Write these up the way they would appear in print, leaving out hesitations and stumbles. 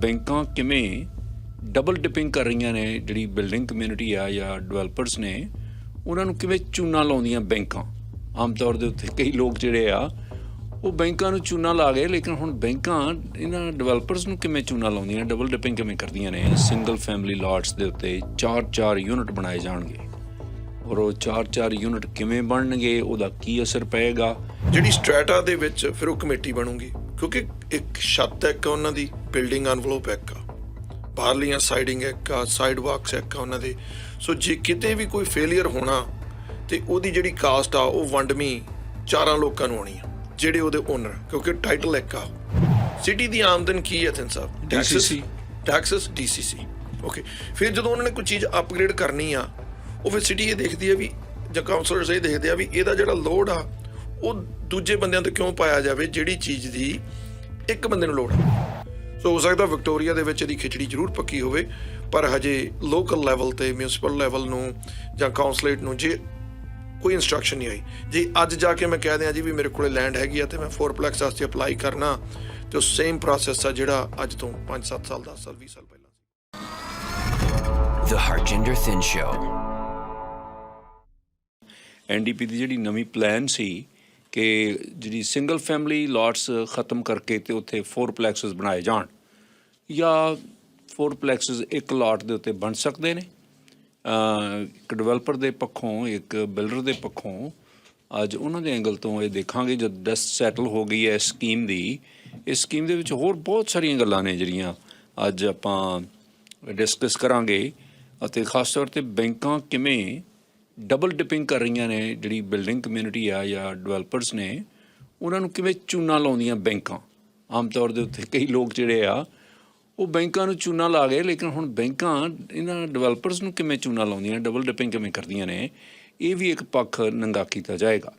ਬੈਂਕਾਂ ਕਿਵੇਂ double dipping ਕਰ ਰਹੀਆਂ ਨੇ, ਜਿਹੜੀ ਬਿਲਡਿੰਗ ਕਮਿਊਨਿਟੀ ਆ ਜਾਂ ਡਿਵੈਲਪਰਸ ਨੇ ਉਹਨਾਂ ਨੂੰ ਕਿਵੇਂ ਚੂਨਾ ਲਾਉਂਦੀਆਂ ਬੈਂਕਾਂ। ਆਮ ਤੌਰ ਦੇ ਉੱਤੇ ਕਈ ਲੋਕ ਜਿਹੜੇ ਆ ਉਹ ਬੈਂਕਾਂ ਨੂੰ ਚੂਨਾ ਲਾ ਗਏ, ਲੇਕਿਨ ਹੁਣ ਬੈਂਕਾਂ ਇਹਨਾਂ ਡਿਵੈਲਪਰਸ ਨੂੰ ਕਿਵੇਂ ਚੂਨਾ ਲਾਉਂਦੀਆਂ, ਡਬਲ ਡਿਪਿੰਗ ਕਿਵੇਂ ਕਰਦੀਆਂ ਨੇ। ਸਿੰਗਲ ਫੈਮਿਲੀ ਲਾਟਸ ਦੇ ਉੱਤੇ 4-4 ਯੂਨਿਟ ਬਣਾਏ ਜਾਣਗੇ, ਔਰ ਉਹ 4-4 ਯੂਨਿਟ ਕਿਵੇਂ ਬਣਨਗੇ, ਉਹਦਾ ਕੀ ਅਸਰ ਪਏਗਾ। ਜਿਹੜੀ ਸਟ੍ਰੈਟਾ ਦੇ ਵਿੱਚ ਫਿਰ ਉਹ ਕਮੇਟੀ ਬਣੂਗੀ, ਕਿਉਂਕਿ ਇੱਕ ਛੱਤ ਇੱਕ ਉਹਨਾਂ ਦੀ, ਬਿਲਡਿੰਗ ਐਨਵਲਪ ਇੱਕ ਆ, ਬਾਹਰਲੀਆਂ ਸਾਈਡਿੰਗ ਇੱਕ ਆ, ਸਾਈਡ ਵਾਕਸ ਇੱਕ ਆ ਉਹਨਾਂ ਦੇ। ਸੋ ਜੇ ਕਿਤੇ ਵੀ ਕੋਈ ਫੇਲੀਅਰ ਹੋਣਾ ਤੇ ਉਹਦੀ ਜਿਹੜੀ ਕਾਸਟ ਆ ਉਹ ਵੰਡਵੀਂ 4 ਲੋਕਾਂ ਨੂੰ ਆਉਣੀ ਆ, ਜਿਹੜੇ ਉਹਦੇ ਓਨਰ, ਕਿਉਂਕਿ ਟਾਈਟਲ ਇੱਕ ਆ। ਸਿਟੀ ਦੀ ਆਮਦਨ ਕੀ ਹੈ ਸਾਹਿਬ? Texas DCC। ਓਕੇ, ਫਿਰ ਜਦੋਂ ਉਹਨਾਂ ਨੇ ਕੋਈ ਚੀਜ਼ ਅਪਗ੍ਰੇਡ ਕਰਨੀ ਆ, ਉਹ ਫਿਰ ਸਿਟੀ ਇਹ ਦੇਖਦੀ ਆ ਵੀ, ਜਾਂ ਕਾਉਂਸਲਰਸ ਇਹ ਦੇਖਦੇ ਆ ਵੀ ਇਹਦਾ ਜਿਹੜਾ ਲੋਡ ਆ ਉਹ ਦੂਜੇ ਬੰਦਿਆਂ ਤੇ ਕਿਉਂ ਪਾਇਆ ਜਾਵੇ, ਜਿਹੜੀ ਚੀਜ਼ ਦੀ ਇੱਕ ਬੰਦੇ ਨੂੰ ਲੋੜ ਆ। ਸੋ ਹੋ ਸਕਦਾ ਵਿਕਟੋਰੀਆ ਦੇ ਵਿੱਚ ਇਹਦੀ ਖਿਚੜੀ ਜ਼ਰੂਰ ਪੱਕੀ ਹੋਵੇ, ਪਰ ਹਜੇ ਲੋਕਲ ਲੈਵਲ ਤੇ ਮਿਊਨਿਸਪਲ ਲੈਵਲ ਨੂੰ ਜਾਂ ਕਾਉਂਸਲੇਟ ਨੂੰ ਜੇ ਕੋਈ ਇੰਸਟਰਕਸ਼ਨ ਨਹੀਂ ਆਈ। ਜੇ ਅੱਜ ਜਾ ਕੇ ਮੈਂ ਕਹਿ ਦਿਆਂ ਜੀ ਵੀ ਮੇਰੇ ਕੋਲੇ ਲੈਂਡ ਹੈਗੀ ਆ ਤੇ ਮੈਂ 4plex ਵਾਸਤੇ ਅਪਲਾਈ ਕਰਨਾ, ਤੇ ਉਹ ਸੇਮ ਪ੍ਰੋਸੈਸ ਆ ਜਿਹੜਾ ਅੱਜ ਤੋਂ 5-7 ਸਾਲ 10 ਸਾਲ 20 ਸਾਲ ਪਹਿਲਾਂ। The Harjinder Thin Show। NDP ਦੀ ਜਿਹੜੀ ਨਵੀਂ ਪਲਾਨ ਸੀ ਕਿ ਜਿਹੜੀ ਸਿੰਗਲ ਫੈਮਿਲੀ ਲਾਟਸ ਖ਼ਤਮ ਕਰਕੇ ਤੇ ਉੱਥੇ 4plexes ਬਣਾਏ ਜਾਣ, ਜਾਂ 4plexes ਇੱਕ ਲਾਟ ਦੇ ਉੱਤੇ ਬਣ ਸਕਦੇ ਨੇ। ਇੱਕ ਡਿਵੈਲਪਰ ਦੇ ਪੱਖੋਂ, ਇੱਕ ਬਿਲਡਰ ਦੇ ਪੱਖੋਂ ਅੱਜ ਉਹਨਾਂ ਦੇ ਐਂਗਲ ਤੋਂ ਇਹ ਦੇਖਾਂਗੇ ਜਦ ਡਸਟ ਸੈਟਲ ਹੋ ਗਈ ਹੈ ਇਸ ਸਕੀਮ ਦੀ। ਇਸ ਸਕੀਮ ਦੇ ਵਿੱਚ ਹੋਰ ਬਹੁਤ ਸਾਰੀਆਂ ਗੱਲਾਂ ਨੇ ਜਿਹੜੀਆਂ ਅੱਜ ਆਪਾਂ ਡਿਸਕਸ ਕਰਾਂਗੇ, ਅਤੇ ਖਾਸ ਤੌਰ 'ਤੇ ਬੈਂਕਾਂ ਕਿਵੇਂ ਡਬਲ ਡਿਪਿੰਗ ਕਰ ਰਹੀਆਂ ਨੇ, ਜਿਹੜੀ ਬਿਲਡਿੰਗ ਕਮਿਊਨਿਟੀ ਆ ਜਾਂ ਡਿਵੈਲਪਰਸ ਨੇ ਉਹਨਾਂ ਨੂੰ ਕਿਵੇਂ ਚੂਨਾ ਲਾਉਂਦੀਆਂ ਬੈਂਕਾਂ। ਆਮ ਤੌਰ ਦੇ ਉੱਤੇ ਕਈ ਲੋਕ ਜਿਹੜੇ ਆ ਉਹ ਬੈਂਕਾਂ ਨੂੰ ਚੂਨਾ ਲਾ ਗਏ, ਲੇਕਿਨ ਹੁਣ ਬੈਂਕਾਂ ਇਹਨਾਂ ਡਿਵੈਲਪਰਸ ਨੂੰ ਕਿਵੇਂ ਚੂਨਾ ਲਾਉਂਦੀਆਂ, ਡਬਲ ਡਿਪਿੰਗ ਕਿਵੇਂ ਕਰਦੀਆਂ ਨੇ, ਇਹ ਵੀ ਇੱਕ ਪੱਖ ਨੰਗਾ ਕੀਤਾ ਜਾਏਗਾ।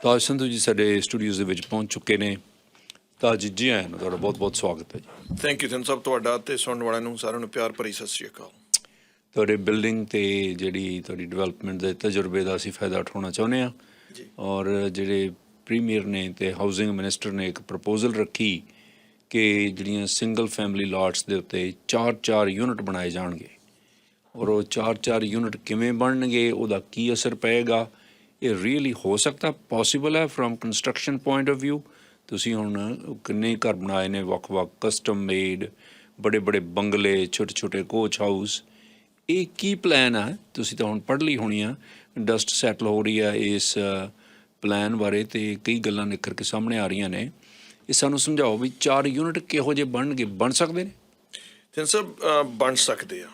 ਤਾਜ ਸੰਧੂ ਜੀ ਸਾਡੇ ਸਟੂਡੀਓਜ਼ ਦੇ ਵਿੱਚ ਪਹੁੰਚ ਚੁੱਕੇ ਨੇ। ਤਾਜ ਜੀ ਆਇਆਂ ਨੂੰ ਤੁਹਾਡਾ ਬਹੁਤ ਬਹੁਤ ਸਵਾਗਤ ਹੈ ਜੀ। ਥੈਂਕ ਯੂ ਸਾਹਿਬ, ਤੁਹਾਡਾ ਅਤੇ ਸੁਣਨ ਵਾਲਿਆਂ ਨੂੰ ਸਾਰਿਆਂ ਨੂੰ ਪਿਆਰ ਭਰੀ ਸਤਿ ਸ਼੍ਰੀ ਅਕਾਲ। ਤੁਹਾਡੇ ਬਿਲਡਿੰਗ ਅਤੇ ਜਿਹੜੀ ਤੁਹਾਡੀ ਡਿਵੈਲਪਮੈਂਟ ਦੇ ਤਜਰਬੇ ਦਾ ਅਸੀਂ ਫਾਇਦਾ ਉਠਾਉਣਾ ਚਾਹੁੰਦੇ ਹਾਂ, ਔਰ ਜਿਹੜੇ ਪ੍ਰੀਮੀਅਰ ਨੇ ਅਤੇ ਹਾਊਸਿੰਗ ਮਿਨਿਸਟਰ ਨੇ ਇੱਕ ਪ੍ਰਪੋਜ਼ਲ ਰੱਖੀ ਕਿ ਜਿਹੜੀਆਂ ਸਿੰਗਲ ਫੈਮਿਲੀ ਲਾਟਸ ਦੇ ਉੱਤੇ 4-4 ਯੂਨਿਟ ਬਣਾਏ ਜਾਣਗੇ, ਔਰ ਉਹ 4-4 ਯੂਨਿਟ ਕਿਵੇਂ ਬਣਨਗੇ, ਉਹਦਾ ਕੀ ਅਸਰ ਪਏਗਾ। ਇਹ ਰੀਅਲੀ ਹੋ ਸਕਦਾ ਪੋਸੀਬਲ ਹੈ from construction point of view. ਤੁਸੀਂ ਹੁਣ ਕਿੰਨੇ ਘਰ ਬਣਾਏ ਨੇ, ਵੱਖ-ਵੱਖ ਕਸਟਮ ਮੇਡ, ਬੜੇ ਬੰਗਲੇ, ਛੋਟੇ ਕੋਚ ਹਾਊਸ। ਇਹ ਕੀ ਪਲਾਨ ਆ? ਤੁਸੀਂ ਤਾਂ ਹੁਣ ਪੜ੍ਹ ਲਈ ਹੋਣੀ ਆ, ਡਸਟ ਸੈਟਲ ਹੋ ਰਹੀ ਆ ਇਸ ਪਲਾਨ ਬਾਰੇ, ਅਤੇ ਕਈ ਗੱਲਾਂ ਨਿਖਰ ਕੇ ਸਾਹਮਣੇ ਆ ਰਹੀਆਂ ਨੇ। ਇਹ ਸਾਨੂੰ ਸਮਝਾਓ ਵੀ 4 ਯੂਨਿਟ ਕਿਹੋ ਜਿਹੇ ਬਣਨਗੇ, ਬਣ ਸਕਦੇ ਨੇ? ਸਭ ਬਣ ਸਕਦੇ ਆ,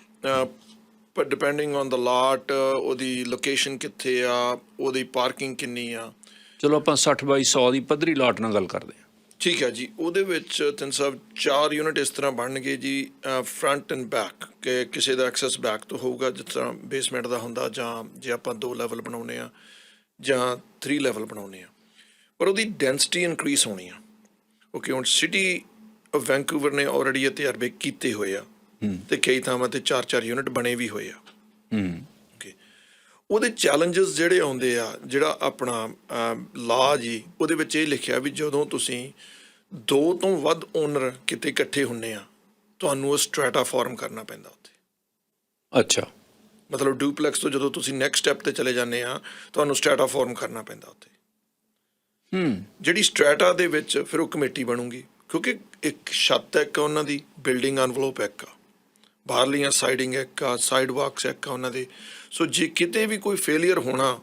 ਪਰ ਡਿਪੈਂਡਿੰਗ ਔਨ ਦ ਲਾਟ, ਉਹਦੀ ਲੋਕੇਸ਼ਨ ਕਿੱਥੇ ਆ, ਉਹਦੀ ਪਾਰਕਿੰਗ ਕਿੰਨੀ ਆ। ਚਲੋ ਆਪਾਂ 60x100 ਦੀ ਪੱਧਰੀ ਲਾਟ ਨਾਲ ਗੱਲ ਕਰਦੇ ਹਾਂ। ਠੀਕ ਹੈ ਜੀ। ਉਹਦੇ ਵਿੱਚ ਸਾਹਿਬ 4 ਯੂਨਿਟ ਇਸ ਤਰ੍ਹਾਂ ਬਣਨਗੇ ਜੀ, ਫਰੰਟ ਐਂਡ ਬੈਕ, ਕਿ ਕਿਸੇ ਦਾ ਐਕਸੈਸ ਬੈਕ ਤੋਂ ਹੋਊਗਾ, ਜਿਸ ਤਰ੍ਹਾਂ ਬੇਸਮੈਂਟ ਦਾ ਹੁੰਦਾ, ਜਾਂ ਜੇ ਆਪਾਂ 2 ਲੈਵਲ ਬਣਾਉਂਦੇ ਆ ਜਾਂ 3 ਲੈਵਲ ਬਣਾਉਂਦੇ ਆ, ਪਰ ਉਹਦੀ ਡੈਂਸਿਟੀ ਇਨਕਰੀਜ਼ ਹੋਣੀ ਆ। ਓਕੇ, ਹੁਣ ਸਿਟੀ ਆਫ ਵੈਂਕੂਵਰ ਨੇ ਆਲਰੇਡੀ ਇਹ ਤਜਰਬੇ ਕੀਤੇ ਹੋਏ ਆ, ਅਤੇ ਕਈ ਥਾਵਾਂ 'ਤੇ 4-4 ਯੂਨਿਟ ਬਣੇ ਵੀ ਹੋਏ ਆ। ਓਕੇ, ਉਹਦੇ ਚੈਲੰਜਸ ਜਿਹੜੇ ਆਉਂਦੇ ਆ, ਜਿਹੜਾ ਆਪਣਾ ਲਾਅ ਜੀ ਉਹਦੇ ਵਿੱਚ ਇਹ ਲਿਖਿਆ ਵੀ ਜਦੋਂ ਤੁਸੀਂ 2 ਤੋਂ ਵੱਧ ਓਨਰ ਕਿਤੇ ਇਕੱਠੇ ਹੁੰਦੇ ਆ, ਤੁਹਾਨੂੰ ਉਹ ਸਟ੍ਰੈਟਾ ਫਾਰਮ ਕਰਨਾ ਪੈਂਦਾ ਉੱਥੇ। ਅੱਛਾ, ਮਤਲਬ ਡੂਪਲੈਕਸ ਤੋਂ ਜਦੋਂ ਤੁਸੀਂ ਨੈਕਸਟ ਸਟੈਪ 'ਤੇ ਚਲੇ ਜਾਂਦੇ ਆ, ਤੁਹਾਨੂੰ ਸਟ੍ਰੈਟਾ ਫਾਰਮ ਕਰਨਾ ਪੈਂਦਾ ਉੱਥੇ। ਜਿਹੜੀ ਸਟ੍ਰੈਟਾ ਦੇ ਵਿੱਚ ਫਿਰ ਉਹ ਕਮੇਟੀ ਬਣੂਗੀ, ਕਿਉਂਕਿ ਇੱਕ ਛੱਤ ਇੱਕ ਉਹਨਾਂ ਦੀ, ਬਿਲਡਿੰਗ ਐਨਵਲਪ ਇੱਕ ਆ, ਬਾਹਰਲੀਆਂ ਸਾਈਡਿੰਗ ਇੱਕ ਆ, ਸਾਈਡ ਵਾਕਸ ਇੱਕ ਆ ਉਹਨਾਂ ਦੇ। ਸੋ ਜੇ ਕਿਤੇ ਵੀ ਕੋਈ ਫੇਲੀਅਰ ਹੋਣਾ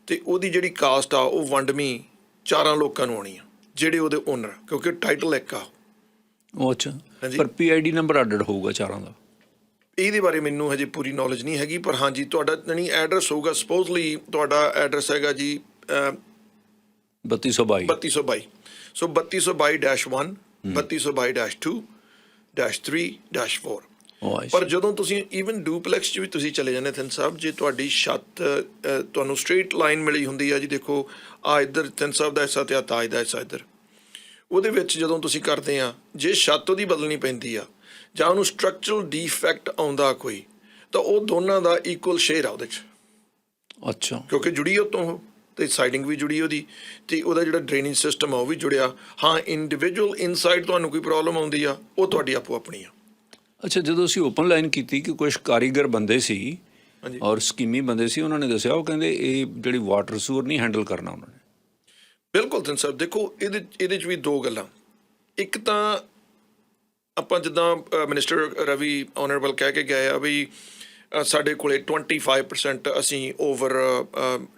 ਤੇ ਉਹਦੀ ਜਿਹੜੀ ਕਾਸਟ ਆ ਉਹ ਵੰਡਵੀਂ 4 ਲੋਕਾਂ ਨੂੰ ਆਉਣੀ ਆ, ਜਿਹੜੇ ਉਹਦੇ ਓਨਰ, ਕਿਉਂਕਿ ਟਾਈਟਲ ਇੱਕ ਆ। ਉਹ ਅੱਛਾ, ਪਰ PID ਨੰਬਰ ਅੱਡ ਹੋਊਗਾ 4 ਦਾ? ਇਹਦੇ ਬਾਰੇ ਮੈਨੂੰ ਹਜੇ ਪੂਰੀ ਨੌਲੇਜ ਨਹੀਂ ਹੈਗੀ, ਪਰ ਹਾਂਜੀ ਤੁਹਾਡਾ ਜਾਣੀ ਐਡਰੈਸ ਹੋਊਗਾ। ਸਪੋਜ਼ਲੀ ਤੁਹਾਡਾ ਐਡਰੈਸ ਹੈਗਾ ਜੀ 3222। ਸੋ 3222-1, 3222-2-3-4। ਪਰ ਜਦੋਂ ਤੁਸੀਂ ਈਵਨ ਡੂਪਲੈਕਸ 'ਚ ਵੀ ਤੁਸੀਂ ਚਲੇ ਜਾਂਦੇ ਥਿੰਨ ਸਾਹਿਬ, ਜੇ ਤੁਹਾਡੀ ਛੱਤ ਤੁਹਾਨੂੰ ਸਟ੍ਰੇਟ ਲਾਈਨ ਮਿਲੀ ਹੁੰਦੀ ਆ ਜੀ, ਦੇਖੋ ਆ ਇੱਧਰ ਥਿੰਨ ਸਾਹਿਬ ਦਾ ਹਿੱਸਾ ਅਤੇ ਆ ਤਾਜ ਦਾ ਹਿੱਸਾ ਇੱਧਰ, ਉਹਦੇ ਵਿੱਚ ਜਦੋਂ ਤੁਸੀਂ ਕਰਦੇ ਆ, ਜੇ ਛੱਤ ਉਹਦੀ ਬਦਲਣੀ ਪੈਂਦੀ ਆ ਜਾਂ ਉਹਨੂੰ ਸਟਰਕਚਰਲ ਡੀਫੈਕਟ ਆਉਂਦਾ ਕੋਈ, ਤਾਂ ਉਹ ਦੋਨਾਂ ਦਾ ਇਕੁਅਲ ਸ਼ੇਅਰ ਆ ਉਹਦੇ 'ਚ। ਅੱਛਾ, ਕਿਉਂਕਿ ਜੁੜੀ ਉਹ ਤੋਂ ਤੇ ਸਾਈਡਿੰਗ ਵੀ ਜੁੜੀ ਉਹਦੀ, ਤੇ ਉਹਦਾ ਜਿਹੜਾ ਡਰੇਨੇਜ ਸਿਸਟਮ ਆ ਉਹ ਵੀ ਜੁੜਿਆ। ਹਾਂ, ਇੰਡੀਵਿਜੂਅਲ ਇਨਸਾਈਡ ਤੁਹਾਨੂੰ ਕੋਈ ਪ੍ਰੋਬਲਮ ਆਉਂਦੀ ਆ ਉਹ ਤੁਹਾਡੀ ਆਪੋ ਆਪਣੀ ਆ। ਅੱਛਾ, ਜਦੋਂ ਅਸੀਂ ਓਪਨ ਲਾਈਨ ਕੀਤੀ ਕਿ ਕੁਝ ਕਾਰੀਗਰ ਬੰਦੇ ਸੀ ਹਾਂਜੀ, ਔਰ ਸਕੀਮੀ ਬੰਦੇ ਸੀ, ਉਹਨਾਂ ਨੇ ਦੱਸਿਆ, ਉਹ ਕਹਿੰਦੇ ਇਹ ਜਿਹੜੀ ਵਾਟਰ ਸੂਰ ਨਹੀਂ ਹੈਂਡਲ ਕਰਨਾ ਉਹਨਾਂ ਨੇ। ਬਿਲਕੁਲ ਧਨ ਸਾਹਿਬ, ਦੇਖੋ ਇਹਦੇ 'ਚ ਵੀ ਦੋ ਗੱਲਾਂ। ਇੱਕ ਤਾਂ ਆਪਾਂ ਜਿੱਦਾਂ ਮਿਨਿਸਟਰ ਰਵੀ ਆਨਰੇਬਲ ਕਹਿ ਕੇ ਗਏ ਆ ਵੀ ਸਾਡੇ ਕੋਲੇ 25% ਅਸੀਂ ਓਵਰ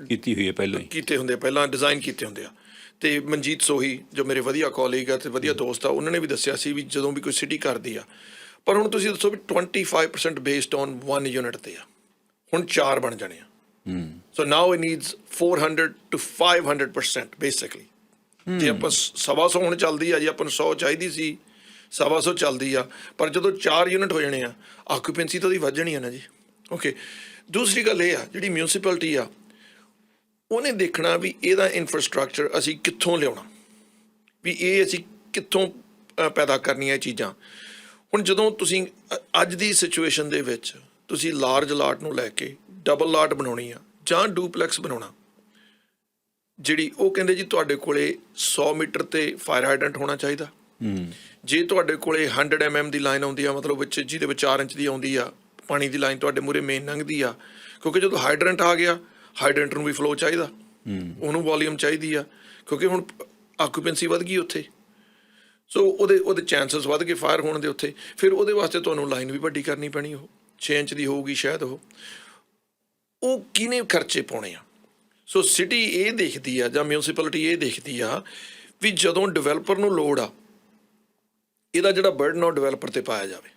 ਕੀਤੀ ਹੋਈ ਹੈ ਪਹਿਲਾਂ ਹੀ, ਕੀਤੇ ਹੁੰਦੇ, ਪਹਿਲਾਂ ਡਿਜ਼ਾਈਨ ਕੀਤੇ ਹੁੰਦੇ ਆ। ਤੇ ਮਨਜੀਤ ਸੋਹੀ ਜੋ ਮੇਰੇ ਵਧੀਆ ਕੋਲੀਗ ਆ ਤੇ ਵਧੀਆ ਦੋਸਤ ਆ, ਉਹਨਾਂ ਨੇ ਵੀ ਦੱਸਿਆ ਸੀ ਵੀ ਜਦੋਂ ਵੀ ਕੋਈ ਸਿਟੀ ਕਰਦੀ ਆ, ਪਰ ਹੁਣ ਤੁਸੀਂ ਦੱਸੋ ਵੀ 25% ਬੇਸਡ ਔਨ 1 ਯੂਨਿਟ ਤੇ ਆ, ਹੁਣ 4 ਬਣ ਜਾਣੇ ਆ। So now it needs 400 to 500% basically. ਜੇ ਆਪਾਂ 125 ਹੁਣ ਚੱਲਦੀ ਆ, ਜੇ ਆਪਾਂ ਨੂੰ 100 ਚਾਹੀਦੀ ਸੀ, 125 ਚੱਲਦੀ ਆ, ਪਰ ਜਦੋਂ 4 ਯੂਨਿਟ ਹੋ ਜਾਣੇ ਆ, ਆਕੂਪੈਂਸੀ ਤਾਂ ਉਹਦੀ ਵੱਧ ਜਾਣੀ ਆ ਨਾ ਜੀ। ਓਕੇ, ਦੂਸਰੀ ਗੱਲ ਇਹ ਆ, ਜਿਹੜੀ ਮਿਊਨਿਸਪੈਲਿਟੀ ਆ ਉਹਨੇ ਦੇਖਣਾ ਵੀ ਇਹਦਾ ਇਨਫਰਾਸਟ੍ਰਕਚਰ ਅਸੀਂ ਕਿੱਥੋਂ ਲਿਆਉਣਾ, ਵੀ ਇਹ ਅਸੀਂ ਕਿੱਥੋਂ ਪੈਦਾ ਕਰਨੀਆਂ ਇਹ ਚੀਜ਼ਾਂ। ਹੁਣ ਜਦੋਂ ਤੁਸੀਂ ਅੱਜ ਦੀ ਸਿਚੁਏਸ਼ਨ ਦੇ ਵਿੱਚ ਤੁਸੀਂ ਲਾਰਜ ਲਾਟ ਨੂੰ ਲੈ ਕੇ ਡਬਲ ਲਾਟ ਬਣਾਉਣੀ ਆ ਜਾਂ ਡੂਪਲੈਕਸ ਬਣਾਉਣਾ, ਜਿਹੜੀ ਉਹ ਕਹਿੰਦੇ ਜੀ ਤੁਹਾਡੇ ਕੋਲੇ 100 ਮੀਟਰ ਤੇ ਫਾਇਰ ਹਾਈਡਰੈਂਟ ਹੋਣਾ ਚਾਹੀਦਾ। ਜੇ ਤੁਹਾਡੇ ਕੋਲੇ 100 mm ਦੀ ਲਾਈਨ ਆਉਂਦੀ ਆ, ਮਤਲਬ ਵਿੱਚ ਜਿਹਦੇ ਵਿੱਚ 4 ਇੰਚ ਦੀ ਆਉਂਦੀ ਆ ਪਾਣੀ ਦੀ ਲਾਈਨ, ਤੁਹਾਡੇ ਮੂਹਰੇ ਮੇਨ ਲੰਘਦੀ ਆ, ਕਿਉਂਕਿ ਜਦੋਂ ਹਾਈਡਰੈਂਟ ਆ ਗਿਆ, ਹਾਈਡਰੈਂਟ ਨੂੰ ਵੀ ਫਲੋ ਚਾਹੀਦਾ, ਉਹਨੂੰ ਵੋਲੀਅਮ ਚਾਹੀਦੀ ਆ, ਕਿਉਂਕਿ ਹੁਣ ਆਕੂਪੈਂਸੀ ਵੱਧ ਗਈ ਉੱਥੇ। ਸੋ ਉਹਦੇ ਚਾਂਸਸ ਵੱਧ ਗਏ ਫਾਇਰ ਹੋਣ ਦੇ ਉੱਥੇ। ਫਿਰ ਉਹਦੇ ਵਾਸਤੇ ਤੁਹਾਨੂੰ ਲਾਈਨ ਵੀ ਵੱਡੀ ਕਰਨੀ ਪੈਣੀ, ਉਹ 6 ਇੰਚ ਦੀ ਹੋਊਗੀ ਸ਼ਾਇਦ। ਉਹ ਕਿਹਨੇ ਖਰਚੇ ਪਾਉਣੇ ਆ? ਸੋ ਸਿਟੀ ਇਹ ਦੇਖਦੀ ਆ ਜਾਂ ਮਿਊਨਿਸਪੈਲਿਟੀ ਇਹ ਦੇਖਦੀ ਆ ਵੀ ਜਦੋਂ ਡਿਵੈਲਪਰ ਨੂੰ ਲੋੜ ਆ, ਇਹਦਾ ਜਿਹੜਾ ਬਰਡਨ ਉਹ ਡਿਵੈਲਪਰ ਤੇ ਪਾਇਆ ਜਾਵੇ।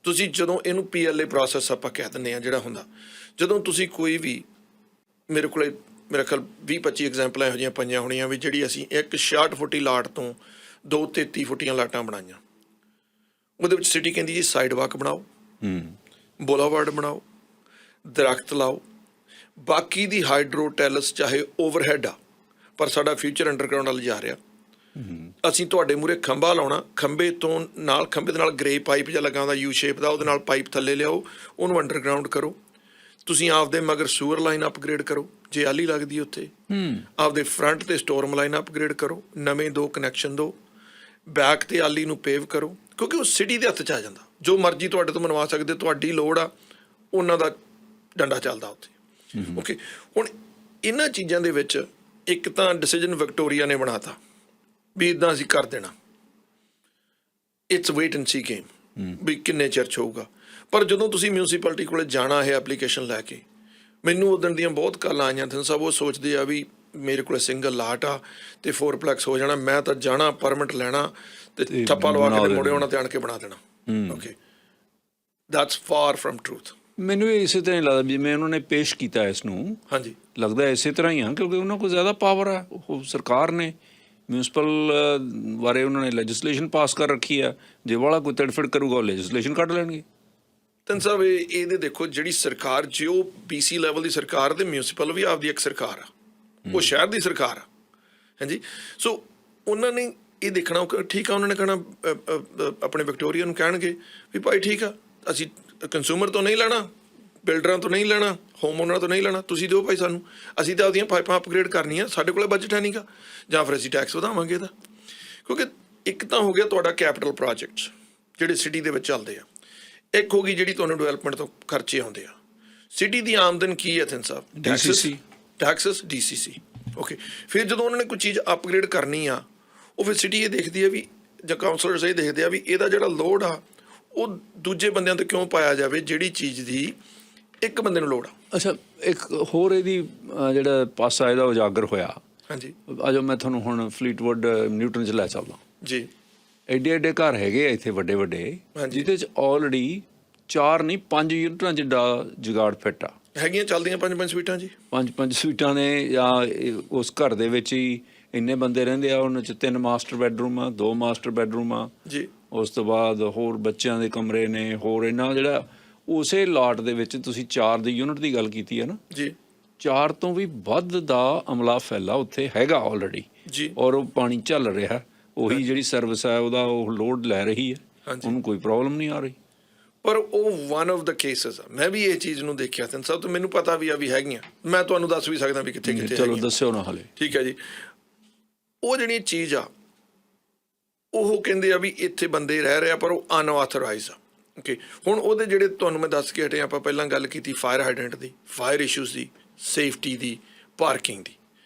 ਤੁਸੀਂ ਜਦੋਂ ਇਹਨੂੰ PLA ਪ੍ਰੋਸੈਸ ਆਪਾਂ ਕਹਿ ਦਿੰਦੇ ਆ ਜਿਹੜਾ ਹੁੰਦਾ, ਜਦੋਂ ਤੁਸੀਂ ਕੋਈ ਵੀ, ਮੇਰੇ ਕੋਲੇ ਮੇਰਾ ਖਿਆਲ 20-25 ਐਗਜ਼ਾਮਪਲਾਂ ਇਹੋ ਜਿਹੀਆਂ ਪਈਆਂ ਹੋਣੀਆਂ ਵੀ ਜਿਹੜੀ ਅਸੀਂ ਇੱਕ 66 ਫੁੱਟੀ ਲਾਟ ਤੋਂ 2 33 ਫੁੱਟੀਆਂ ਲਾਟਾਂ ਬਣਾਈਆਂ। ਉਹਦੇ ਵਿੱਚ ਸਿਟੀ ਕਹਿੰਦੀ ਜੀ ਸਾਈਡ ਵਾਕ ਬਣਾਓ, ਬੋਲਾਵਰਡ ਬਣਾਓ, ਦਰਖਤ ਲਾਓ, ਬਾਕੀ ਦੀ ਹਾਈਡਰੋ ਟੈਲਸ ਚਾਹੇ ਓਵਰਹੈਡ ਆ, ਪਰ ਸਾਡਾ ਫਿਊਚਰ ਅੰਡਰਗਰਾਊਂਡ ਵੱਲ ਜਾ ਰਿਹਾ। ਅਸੀਂ ਤੁਹਾਡੇ ਮੂਹਰੇ ਖੰਭਾ ਲਾਉਣਾ, ਖੰਭੇ ਦੇ ਨਾਲ ਗ੍ਰੇ ਪਾਈਪ ਜਿਹਾ ਲੱਗਾ ਹੁੰਦਾ U ਸ਼ੇਪ ਦਾ, ਉਹਦੇ ਨਾਲ ਪਾਈਪ ਥੱਲੇ ਲਿਆਓ, ਉਹਨੂੰ ਅੰਡਰਗਰਾਊਂਡ ਕਰੋ। ਤੁਸੀਂ ਆਪਦੇ ਮਗਰ ਸੂਅਰ ਲਾਈਨ ਅਪਗ੍ਰੇਡ ਕਰੋ ਜੇ ਆਲੀ ਲੱਗਦੀ ਉੱਥੇ, ਆਪਦੇ ਫਰੰਟ ਤੇ ਸਟੋਰਮ ਲਾਈਨ ਅਪਗ੍ਰੇਡ ਕਰੋ, ਨਵੇਂ 2 ਕਨੈਕਸ਼ਨ ਦਿਓ, ਬੈਕ ਤੇ ਆਲੀ ਨੂੰ ਪੇਵ ਕਰੋ, ਕਿਉਂਕਿ ਉਹ ਸਿਟੀ ਦੇ ਹੱਥ 'ਚ ਆ ਜਾਂਦਾ। ਜੋ ਮਰਜ਼ੀ ਤੁਹਾਡੇ ਤੋਂ ਬਣਵਾ ਸਕਦੇ, ਤੁਹਾਡੀ ਲੋੜ ਆ, ਉਹਨਾਂ ਦਾ ਡੰਡਾ ਚੱਲਦਾ ਉੱਥੇ। ਓਕੇ, ਹੁਣ ਇਹਨਾਂ ਚੀਜ਼ਾਂ ਦੇ ਵਿੱਚ ਇੱਕ ਤਾਂ ਡਿਸੀਜਨ ਵਿਕਟੋਰੀਆ ਨੇ ਬਣਾਤਾ ਵੀ ਇੱਦਾਂ ਅਸੀਂ ਕਰ ਦੇਣਾ, it's wait and see game ਵੀ ਕਿੰਨੇ ਚਿਰ 'ਚ ਹੋਊਗਾ। ਪਰ ਜਦੋਂ ਤੁਸੀਂ ਮਿਊਨਿਸਪੈਲਿਟੀ ਕੋਲੇ ਜਾਣਾ ਹੈ ਐਪਲੀਕੇਸ਼ਨ ਲੈ ਕੇ, ਮੈਨੂੰ ਉਦੋਂ ਦੀਆਂ ਬਹੁਤ ਕਾਲਾਂ ਆਈਆਂ ਥਨ ਸਭ, ਉਹ ਸੋਚਦੇ ਆ ਵੀ ਮੇਰੇ ਕੋਲ ਸਿੰਗਲ ਲਾਟ ਆ ਤੇ 4 ਹੋ ਜਾਣਾ, ਮੈਂ ਤਾਂ ਜਾਣਾ ਪਰਮਿਟ ਲੈਣਾ ਤੇ ਠੱਪਾ ਲਵਾ ਕੇ ਮੁੜੇ ਆਉਣਾ ਤੇ ਆਣ ਕੇ ਬਣਾ ਦੇਣਾ। Okay, that's far from truth. ਮੈਨੂੰ ਇਹ ਇਸੇ ਤਰ੍ਹਾਂ ਹੀ ਲੱਗਦਾ ਜਿਵੇਂ ਉਹਨਾਂ ਨੇ ਪੇਸ਼ ਕੀਤਾ ਇਸ ਨੂੰ। ਹਾਂਜੀ, ਲੱਗਦਾ ਇਸੇ ਤਰ੍ਹਾਂ ਹੀ ਆ, ਕਿਉਂਕਿ ਉਹਨਾਂ ਕੋਲ ਜ਼ਿਆਦਾ ਪਾਵਰ ਆ। ਉਹ ਸਰਕਾਰ ਨੇ ਮਿਊਨਿਸਪਲ ਬਾਰੇ ਉਹਨਾਂ ਨੇ ਲੈਜਿਸਲੇਸ਼ਨ ਪਾਸ ਕਰ ਰੱਖੀ ਆ, ਜੇ ਵਾਲਾ ਕੋਈ ਤੜਫੜ ਕਰੂਗਾ ਉਹ ਲੈਜਿਸਲੇਸ਼ਨ ਕੱਢ ਲੈਣਗੇ। ਤਨ ਸਾਹਿਬ ਇਹਦੇ ਦੇਖੋ, ਜਿਹੜੀ ਸਰਕਾਰ, ਜੇ ਉਹ BC ਲੈਵਲ ਦੀ ਸਰਕਾਰ ਤੇ ਮਿਊਨਿਸਪਲ ਵੀ ਆਪਦੀ ਇੱਕ ਸਰਕਾਰ ਆ, ਉਹ ਸ਼ਹਿਰ ਦੀ ਸਰਕਾਰ ਆ। ਹਾਂਜੀ, ਸੋ ਉਹਨਾਂ ਨੇ ਇਹ ਦੇਖਣਾ, ਠੀਕ ਆ, ਉਹਨਾਂ ਨੇ ਕਹਿਣਾ ਆਪਣੇ ਵਿਕਟੋਰੀਆ ਨੂੰ ਕਹਿਣਗੇ ਵੀ ਭਾਈ ਠੀਕ ਆ, ਅਸੀਂ ਕੰਜ਼ਿਊਮਰ ਤੋਂ ਨਹੀਂ ਲੈਣਾ, ਬਿਲਡਰਾਂ ਤੋਂ ਨਹੀਂ ਲੈਣਾ, ਹੋਮ ਓਨਰਾਂ ਤੋਂ ਨਹੀਂ ਲੈਣਾ, ਤੁਸੀਂ ਦਿਓ ਭਾਈ ਸਾਨੂੰ, ਅਸੀਂ ਤਾਂ ਆਪਦੀਆਂ ਪਾਈਪਾਂ ਅਪਗ੍ਰੇਡ ਕਰਨੀਆਂ, ਸਾਡੇ ਕੋਲ ਬਜਟ ਹੈ ਨਹੀਂਗਾ, ਜਾਂ ਫਿਰ ਅਸੀਂ ਟੈਕਸ ਵਧਾਵਾਂਗੇ ਇਹਦਾ। ਕਿਉਂਕਿ ਇੱਕ ਤਾਂ ਹੋ ਗਿਆ ਤੁਹਾਡਾ ਕੈਪੀਟਲ ਪ੍ਰੋਜੈਕਟਸ ਜਿਹੜੇ ਸਿਟੀ ਦੇ ਵਿੱਚ ਚੱਲਦੇ ਆ, ਇੱਕ ਹੋ ਗਈ ਜਿਹੜੀ ਤੁਹਾਨੂੰ ਡਿਵੈਲਪਮੈਂਟ ਤੋਂ ਖਰਚੇ ਆਉਂਦੇ ਆ। ਸਿਟੀ ਦੀ ਆਮਦਨ ਕੀ ਹੈ ਥਨ ਸਾਹਿਬ? Texas, DCC। ਓਕੇ, ਫਿਰ ਜਦੋਂ ਉਹਨਾਂ ਨੇ ਕੋਈ ਚੀਜ਼ ਅਪਗ੍ਰੇਡ ਕਰਨੀ ਆ, ਉਹ ਫਿਰ ਸਿਟੀ ਇਹ ਦੇਖਦੀ ਆ ਵੀ, ਜਾਂ ਕਾਉਂਸਲਰਸ ਇਹ ਦੇਖਦੇ ਆ ਵੀ ਇਹਦਾ ਜਿਹੜਾ ਲੋਡ ਆ ਉਹ ਦੂਜੇ ਬੰਦਿਆਂ ਤੋਂ ਕਿਉਂ ਪਾਇਆ ਜਾਵੇ, ਜਿਹੜੀ ਚੀਜ਼ ਦੀ ਇੱਕ ਬੰਦੇ ਨੂੰ ਲੋੜ ਆ। ਅੱਛਾ, ਇੱਕ ਹੋਰ ਇਹਦੀ ਜਿਹੜਾ ਪਾਸਾ ਇਹਦਾ ਉਜਾਗਰ ਹੋਇਆ। ਹਾਂਜੀ, ਅੱਜ ਮੈਂ ਤੁਹਾਨੂੰ ਹੁਣ ਫਲੀਟਵੁੱਡ ਨਿਊਟਨ 'ਚ ਲੈ ਚੱਲਦਾ ਜੀ। ਐਡੇ ਘਰ ਹੈਗੇ ਆ ਇੱਥੇ ਵੱਡੇ ਵੱਡੇ, ਜਿਹਦੇ 'ਚ ਆਲਰੇਡੀ 4 ਨਹੀਂ 5 ਯੂਨਿਟਾਂ ਜਿੱਡਾ ਜੁਗਾੜ ਫਿੱਟ ਆ। ਹੈਗੀਆਂ ਚੱਲਦੀਆਂ 5-5 ਸਵੀਟਾਂ ਜੀ, 5-5 ਸਵੀਟਾਂ ਨੇ। ਜਾਂ ਉਸ ਘਰ ਦੇ ਵਿੱਚ ਹੀ ਇੰਨੇ ਬੰਦੇ ਰਹਿੰਦੇ ਆ, ਉਹਨਾਂ 'ਚ 3 ਮਾਸਟਰ ਬੈਡਰੂਮ ਆ, 2 ਮਾਸਟਰ ਬੈਡਰੂਮ ਆ ਜੀ। ਉਸ ਤੋਂ ਬਾਅਦ ਹੋਰ ਬੱਚਿਆਂ ਦੇ ਕਮਰੇ ਨੇ, ਹੋਰ ਇੰਨਾ ਜਿਹੜਾ ਉਸੇ ਲਾਟ ਦੇ ਵਿੱਚ ਤੁਸੀਂ 4 ਦੀ ਯੂਨਿਟ ਦੀ ਗੱਲ ਕੀਤੀ ਹੈ ਨਾ ਜੀ, 4 ਤੋਂ ਵੀ ਵੱਧ ਦਾ ਅਮਲਾ ਫੈਲਾ ਉੱਥੇ ਹੈਗਾ ਆਲਰੇਡੀ ਜੀ। ਔਰ ਉਹ ਪਾਣੀ ਚੱਲ ਰਿਹਾ, ਉਹੀ ਜਿਹੜੀ ਸਰਵਿਸ ਹੈ ਉਹਦਾ ਉਹ ਲੋਡ ਲੈ ਰਹੀ ਹੈ, ਉਹਨੂੰ ਕੋਈ ਪ੍ਰੋਬਲਮ ਨਹੀਂ ਆ ਰਹੀ। ਪਰ ਉਹ ਵਨ ਆਫ ਦਾ ਕੇਸਿਸ ਆ। ਮੈਂ ਵੀ ਇਹ ਚੀਜ਼ ਨੂੰ ਦੇਖਿਆ ਤਿੰਨ ਸਾਹਿਬ, ਤੇ ਮੈਨੂੰ ਪਤਾ ਵੀ ਆ ਵੀ ਹੈਗੀਆਂ, ਮੈਂ ਤੁਹਾਨੂੰ ਦੱਸ ਵੀ ਸਕਦਾ ਵੀ ਕਿੱਥੇ ਕਿੱਥੇ। ਚਲੋ ਦੱਸਿਓ ਨਾ ਹਾਲੇ। ਠੀਕ ਹੈ ਜੀ। ਉਹ ਜਿਹੜੀ ਚੀਜ਼ ਆ ਉਹ ਕਹਿੰਦੇ ਆ ਵੀ ਇੱਥੇ ਬੰਦੇ ਰਹਿ ਰਹੇ ਆ ਪਰ ਉਹ ਅਨਆਥੋਰਾਈਜ਼ ਆ। ਓਕੇ, ਹੁਣ ਉਹਦੇ ਜਿਹੜੇ ਤੁਹਾਨੂੰ ਮੈਂ ਦੱਸ ਕੇ ਹਟੇ, ਆਪਾਂ ਪਹਿਲਾਂ ਗੱਲ ਕੀਤੀ ਫਾਇਰ ਹਾਈਡੈਂਟ ਦੀ, ਫਾਇਰ ਇਸ਼ੂਜ਼ ਦੀ, ਸੇਫਟੀ ਦੀ, ਪਾਰਕਿੰਗ ਦੀ।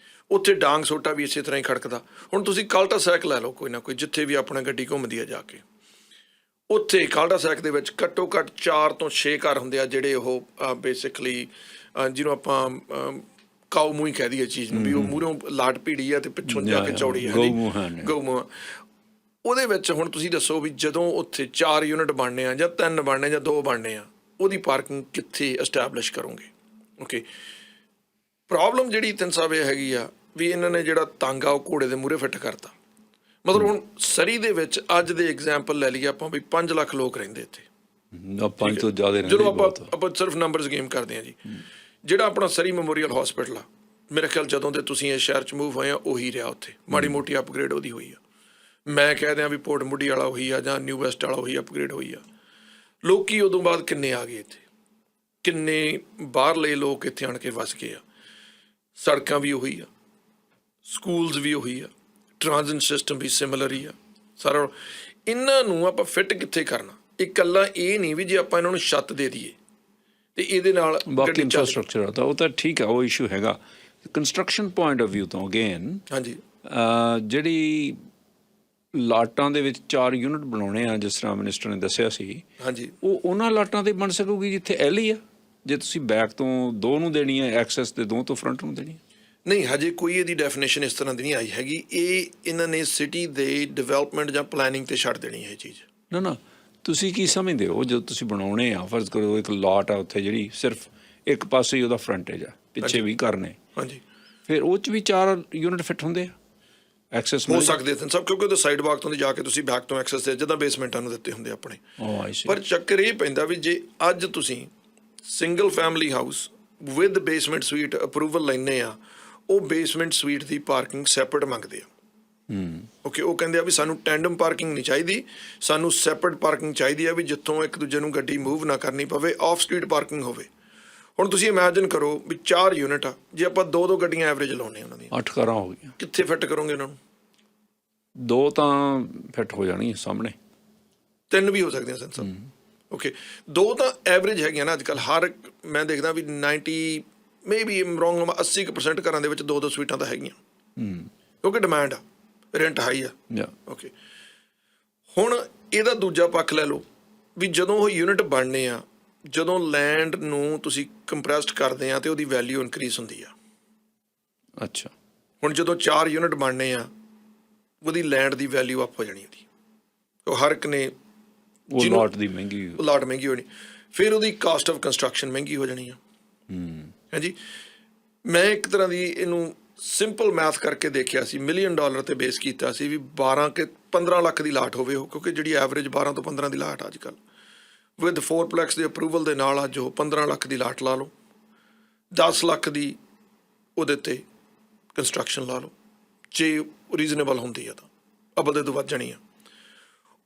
ਉੱਥੇ ਡਾਂਗ ਸੋਟਾ ਵੀ ਇਸੇ ਤਰ੍ਹਾਂ ਹੀ ਖੜਕਦਾ। ਹੁਣ ਤੁਸੀਂ ਕਾਲਟਾ ਸੈਕ ਲੈ ਲਓ, ਕੋਈ ਨਾ ਕੋਈ, ਜਿੱਥੇ ਵੀ ਆਪਣਾ ਗੱਡੀ ਘੁੰਮਦੀ ਆ ਜਾ ਕੇ, ਉੱਥੇ ਕਾਲਟਾ ਸੈਕ ਦੇ ਵਿੱਚ ਘੱਟੋ ਘੱਟ 4 ਤੋਂ 6 ਘਰ ਹੁੰਦੇ ਆ ਜਿਹੜੇ ਉਹ ਬੇਸਿਕਲੀ ਜਿਹਨੂੰ ਆਪਾਂ ਕਾਊ ਮੂੰਹ ਹੀ ਕਹਿ ਦਈਏ ਚੀਜ਼ ਨੂੰ, ਵੀ ਉਹ ਮੂਹਰੋਂ ਲਾਟ ਭੀੜੀ ਆ ਤੇ ਪਿੱਛੋਂ ਜਾ ਕੇ ਚੌੜੀ ਆ, ਗਊ ਮੂੰਹ। ਉਹਦੇ ਵਿੱਚ ਹੁਣ ਤੁਸੀਂ ਦੱਸੋ ਵੀ ਜਦੋਂ ਉੱਥੇ 4 ਯੂਨਿਟ ਬਣਨੇ ਆ ਜਾਂ 3 ਬਣਨੇ ਜਾਂ 2 ਬਣਨੇ ਆ, ਉਹਦੀ ਪਾਰਕਿੰਗ ਕਿੱਥੇ ਐਸਟੈਬਲਿਸ਼ ਕਰੋਗੇ? ਓਕੇ, ਪ੍ਰੋਬਲਮ ਜਿਹੜੀ ਤਿੰਨ ਸਾਹਿਬ ਇਹ ਹੈਗੀ ਆ ਵੀ ਇਹਨਾਂ ਨੇ ਜਿਹੜਾ ਤੰਗ ਆ ਉਹ ਘੋੜੇ ਦੇ ਮੂਹਰੇ ਫਿੱਟ ਕਰਤਾ। ਮਤਲਬ ਹੁਣ ਸਰੀ ਦੇ ਵਿੱਚ ਅੱਜ ਦੇ ਐਗਜ਼ਾਮਪਲ ਲੈ ਲਈਏ ਆਪਾਂ, ਵੀ 5 ਲੱਖ ਲੋਕ ਰਹਿੰਦੇ ਇੱਥੇ, 5 ਤੋਂ ਜ਼ਿਆਦਾ। ਜਦੋਂ ਆਪਾਂ ਸਿਰਫ ਨੰਬਰਸ ਗੇਮ ਕਰਦੇ ਹਾਂ ਜੀ। ਜਿਹੜਾ ਆਪਣਾ ਸਰੀ ਮੈਮੋਰੀਅਲ ਹਸਪੀਟਲ ਆ, ਮੇਰੇ ਖਿਆਲ ਜਦੋਂ ਦੇ ਤੁਸੀਂ ਇਸ ਸ਼ਹਿਰ 'ਚ ਮੂਵ ਹੋਏ ਆ ਉਹੀ ਰਿਹਾ, ਉੱਥੇ ਮਾੜੀ ਮੋਟੀ ਅਪਗ੍ਰੇਡ ਉਹਦੀ ਹੋਈ ਆ। ਮੈਂ ਕਹਿ ਦਿਆਂ ਵੀ ਪੋਰਟ ਮੁੱਢੀ ਵਾਲਾ ਉਹੀ ਆ ਜਾਂ ਨਿਊ ਵੈਸਟ ਵਾਲਾ ਉਹੀ ਅਪਗ੍ਰੇਡ ਹੋਈ ਆ। ਲੋਕੀ ਉਦੋਂ ਬਾਅਦ ਕਿੰਨੇ ਆ ਗਏ ਇੱਥੇ, ਕਿੰਨੇ ਬਾਹਰਲੇ ਲੋਕ ਇੱਥੇ ਆਣ ਕੇ ਵਸ ਗਏ ਆ। ਸੜਕਾਂ ਵੀ ਉਹੀ ਆ, ਸਕੂਲਸ ਵੀ ਉਹੀ ਆ, ਟ੍ਰਾਂਜ਼ਿਟ ਸਿਸਟਮ ਵੀ ਸਿਮਿਲਰ ਹੀ ਆ ਸਾਰਾ। ਇਹਨਾਂ ਨੂੰ ਆਪਾਂ ਫਿੱਟ ਕਿੱਥੇ ਕਰਨਾ? ਇਕੱਲਾ ਇਹ ਨਹੀਂ ਵੀ ਜੇ ਆਪਾਂ ਇਹਨਾਂ ਨੂੰ ਛੱਤ ਦੇ ਦਈਏ ਤੇ ਇਹਦੇ ਨਾਲ ਬਾਕੀ ਇਨਫਰਾਸਟ੍ਰਕਚਰ ਆ ਤਾਂ ਉਹ ਤਾਂ ਠੀਕ ਆ, ਉਹ ਇਸ਼ੂ ਹੈਗਾ। ਕੰਸਟਰਕਸ਼ਨ ਪੁਆਇੰਟ ਆਫ ਵਿਊ ਤੋਂ ਅਗੇਨ, ਹਾਂਜੀ, ਜਿਹੜੀ ਲਾਟਾਂ ਦੇ ਵਿੱਚ 4 ਯੂਨਿਟ ਬਣਾਉਣੇ ਆ, ਜਿਸ ਤਰ੍ਹਾਂ ਮਿਨਿਸਟਰ ਨੇ ਦੱਸਿਆ ਸੀ, ਹਾਂਜੀ, ਉਹ ਉਹਨਾਂ ਲਾਟਾਂ ਤੇ ਬਣ ਸਕੂਗੀ ਜਿੱਥੇ ਐਲੀ ਆ। ਜੇ ਤੁਸੀਂ ਬੈਕ ਤੋਂ 2 ਨੂੰ ਦੇਣੀ ਹੈ ਐਕਸੈਸ ਤੇ 2 ਤੋਂ ਫਰੰਟ ਨੂੰ ਦੇਣੀ ਹੈ, ਨਹੀਂ ਹਜੇ ਕੋਈ ਇਹਦੀ ਡੈਫੀਨੇਸ਼ਨ ਇਸ ਤਰ੍ਹਾਂ ਦੀ ਨਹੀਂ ਆਈ ਹੈਗੀ। ਇਹ ਇਹਨਾਂ ਨੇ ਸਿਟੀ ਦੇ ਡਿਵੈਲਪਮੈਂਟ ਜਾਂ ਪਲੈਨਿੰਗ ਤੇ ਛੱਡ ਦੇਣੀ ਹੈ ਇਹ ਚੀਜ਼। ਨਾ ਤੁਸੀਂ ਕੀ ਸਮਝਦੇ ਹੋ ਜਦੋਂ ਤੁਸੀਂ ਬਣਾਉਣੇ ਆ? ਫਰਜ਼ ਕਰੋ ਇੱਕ ਲਾਟ ਆ ਉੱਥੇ ਜਿਹੜੀ ਸਿਰਫ ਇੱਕ ਪਾਸੇ ਹੀ ਉਹਦਾ ਫਰੰਟੇਜ ਆ, ਪਿੱਛੇ ਵੀ ਕਰਨੇ, ਹਾਂਜੀ, ਫਿਰ ਉਹ 'ਚ ਵੀ 4 ਯੂਨਿਟ ਫਿੱਟ ਹੁੰਦੇ ਆ ਐਕਸੈਸ ਹੋ ਸਕਦੇ ਸਨ ਸਭ, ਕਿਉਂਕਿ ਉਹਦੇ ਸਾਈਡ ਵਾਕ ਤੋਂ ਜਾ ਕੇ ਤੁਸੀਂ ਬੈਕ ਤੋਂ ਐਕਸੈਸ ਦੇ ਜਿੱਦਾਂ ਬੇਸਮੈਂਟਾਂ ਨੂੰ ਦਿੱਤੇ ਹੁੰਦੇ ਆਪਣੇ। ਪਰ ਚੱਕਰ ਇਹ ਪੈਂਦਾ ਵੀ ਜੇ ਅੱਜ ਤੁਸੀਂ single family house with basement sweet approval ਲੈਂਦੇ ਆ, ਉਹ ਬੇਸਮੈਂਟ ਸਵੀਟ ਦੀ ਪਾਰਕਿੰਗ ਸੈਪਰੇਟ ਮੰਗਦੇ ਆ। ਓਕੇ, ਉਹ ਕਹਿੰਦੇ ਆ ਵੀ ਸਾਨੂੰ ਟੈਂਡਮ ਪਾਰਕਿੰਗ ਨਹੀਂ ਚਾਹੀਦੀ, ਸਾਨੂੰ ਸੈਪਰੇਟ ਪਾਰਕਿੰਗ ਚਾਹੀਦੀ ਆ ਵੀ ਜਿੱਥੋਂ ਇੱਕ ਦੂਜੇ ਨੂੰ ਗੱਡੀ ਮੂਵ ਨਾ ਕਰਨੀ ਪਵੇ, ਆਫ ਸਟਰੀਟ ਪਾਰਕਿੰਗ ਹੋਵੇ। ਹੁਣ ਤੁਸੀਂ ਇਮੈਜਿਨ ਕਰੋ ਵੀ 4 ਯੂਨਿਟ ਆ, ਜੇ ਆਪਾਂ 2 ਗੱਡੀਆਂ ਐਵਰੇਜ ਲਾਉਣੇ ਉਹਨਾਂ ਦੀਆਂ, 8 ਕਾਰਾਂ ਹੋ ਗਈਆਂ, ਕਿੱਥੇ ਫਿੱਟ ਕਰੋਗੇ ਉਹਨਾਂ ਨੂੰ? 2 ਤਾਂ ਫਿੱਟ ਹੋ ਜਾਣੀ ਸਾਹਮਣੇ, 3 ਵੀ ਹੋ ਸਕਦੀਆਂ ਸਨ ਸਭ। ਓਕੇ, 2 ਤਾਂ ਐਵਰੇਜ ਹੈਗੀਆਂ ਨਾ ਅੱਜ ਕੱਲ੍ਹ। ਹਰ ਮੈਂ ਦੇਖਦਾ ਵੀ 90 ਮੇਬੀ ਰੋਂਗ 80% ਘਰਾਂ ਦੇ ਵਿੱਚ 2 ਸਵੀਟਾਂ ਤਾਂ ਹੈਗੀਆਂ, ਕਿਉਂਕਿ ਡਿਮਾਂਡ ਆ, ਰੈਂਟ ਹਾਈ ਆ। ਓਕੇ, ਹੁਣ ਇਹਦਾ ਦੂਜਾ ਪੱਖ ਲੈ ਲਓ ਵੀ ਜਦੋਂ ਉਹ ਯੂਨਿਟ ਬਣਨੇ ਆ, ਜਦੋਂ ਲੈਂਡ ਨੂੰ ਤੁਸੀਂ ਕੰਪਰੈਸਡ ਕਰਦੇ ਆ ਤੇ ਉਹਦੀ ਵੈਲਿਊ ਇਨਕਰੀਜ਼ ਹੁੰਦੀ ਆ। ਅੱਛਾ, ਹੁਣ ਜਦੋਂ 4 ਯੂਨਿਟ ਬਣਨੇ ਆ, ਉਹਦੀ ਲੈਂਡ ਦੀ ਵੈਲਿਊ ਅਪ ਹੋ ਜਾਣੀ ਉਹਦੀ। ਉਹ ਹਰ ਇੱਕ ਨੇ ਲਾਟ ਦੀ ਮਹਿੰਗੀ, ਲਾਟ ਮਹਿੰਗੀ ਹੋਣੀ, ਫਿਰ ਉਹਦੀ ਕਾਸਟ ਆਫ ਕੰਸਟਰਕਸ਼ਨ ਮਹਿੰਗੀ ਹੋ ਜਾਣੀ ਆ। ਹਾਂਜੀ, ਮੈਂ ਇੱਕ ਤਰ੍ਹਾਂ ਦੀ ਇਹਨੂੰ ਸਿੰਪਲ ਮੈਥ ਕਰਕੇ ਦੇਖਿਆ ਸੀ, $1 ਮਿਲੀਅਨ ਤੇ ਬੇਸ ਕੀਤਾ ਸੀ ਵੀ 12 ਕਿ 15 ਲੱਖ ਦੀ ਲਾਟ ਹੋਵੇ ਉਹ, ਕਿਉਂਕਿ ਜਿਹੜੀ ਐਵਰੇਜ 12 ਤੋਂ 15 ਦੀ ਲਾਟ ਅੱਜ ਕੱਲ੍ਹ ਵਿਦ 4plex ਦੇ ਅਪਰੂਵਲ ਦੇ ਨਾਲ ਅੱਜ ਉਹ 15 ਲੱਖ ਦੀ ਲਾਟ ਲਾ ਲਓ, 10 ਲੱਖ ਦੀ ਉਹਦੇ 'ਤੇ ਕੰਸਟਰਕਸ਼ਨ ਲਾ ਲਓ, ਜੇ ਰੀਜ਼ਨੇਬਲ ਹੁੰਦੀ ਆ ਤਾਂ ਅਬਲ ਤੋਂ ਵੱਧ ਜਾਣੀ ਆ।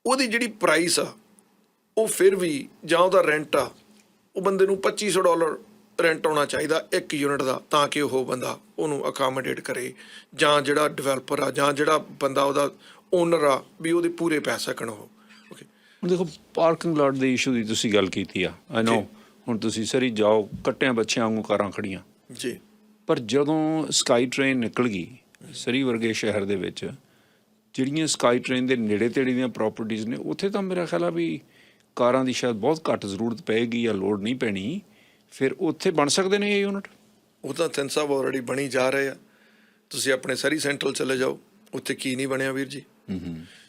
ਉਹਦੀ ਜਿਹੜੀ ਪ੍ਰਾਈਸ ਆ ਉਹ ਫਿਰ ਵੀ, ਜਾਂ ਉਹਦਾ ਰੈਂਟ ਆ, ਉਹ ਬੰਦੇ ਨੂੰ $2500 ਰੈਂਟ ਆਉਣਾ ਚਾਹੀਦਾ 1 ਯੂਨਿਟ ਦਾ, ਤਾਂ ਕਿ ਉਹ ਬੰਦਾ ਉਹਨੂੰ ਅਕਾਮੋਡੇਟ ਕਰੇ, ਜਾਂ ਜਿਹੜਾ ਡਿਵੈਲਪਰ ਆ ਜਾਂ ਜਿਹੜਾ ਬੰਦਾ ਉਹਦਾ ਓਨਰ ਆ ਵੀ ਉਹਦੇ ਪੂਰੇ ਪੈ ਸਕਣ ਉਹ। ਓਕੇ, ਹੁਣ ਦੇਖੋ ਪਾਰਕਿੰਗ ਲਾਟ ਦੇ ਇਸ਼ੂ ਦੀ ਤੁਸੀਂ ਗੱਲ ਕੀਤੀ ਆ, ਆਈ ਨੋ। ਹੁਣ ਤੁਸੀਂ ਸਰੀ ਜਾਓ, ਕੱਟਿਆਂ ਬੱਚਿਆਂ ਵਾਂਗੂ ਕਾਰਾਂ ਖੜੀਆਂ ਜੀ, ਪਰ ਜਦੋਂ ਸਕਾਈ ਟ੍ਰੇਨ ਨਿਕਲ ਗਈ ਸਰੀ ਵਰਗੇ ਸ਼ਹਿਰ ਦੇ ਵਿੱਚ, ਜਿਹੜੀਆਂ ਸਕਾਈ ਟ੍ਰੇਨ ਦੇ ਨੇੜੇ ਤੇੜੇ ਦੀਆਂ ਪ੍ਰੋਪਰਟੀਜ਼ ਨੇ, ਉੱਥੇ ਤਾਂ ਮੇਰਾ ਖਿਆਲ ਆ ਵੀ ਕਾਰਾਂ ਦੀ ਸ਼ਾਇਦ ਬਹੁਤ ਘੱਟ ਜ਼ਰੂਰਤ ਪਏਗੀ ਜਾਂ ਲੋੜ ਨਹੀਂ ਪੈਣੀ। ਫਿਰ ਉੱਥੇ ਬਣ ਸਕਦੇ ਨੇ ਇਹ ਯੂਨਿਟ? ਉਹ ਤਾਂ ਤਿੰਨ ਸਾਹਿਬ ਆਲਰੇਡੀ ਬਣੀ ਜਾ ਰਹੇ ਆ। ਤੁਸੀਂ ਆਪਣੇ ਸਰੀ ਸੈਂਟਰਲ ਚਲੇ ਜਾਓ, ਉੱਥੇ ਕੀ ਨਹੀਂ ਬਣਿਆ ਵੀਰ ਜੀ।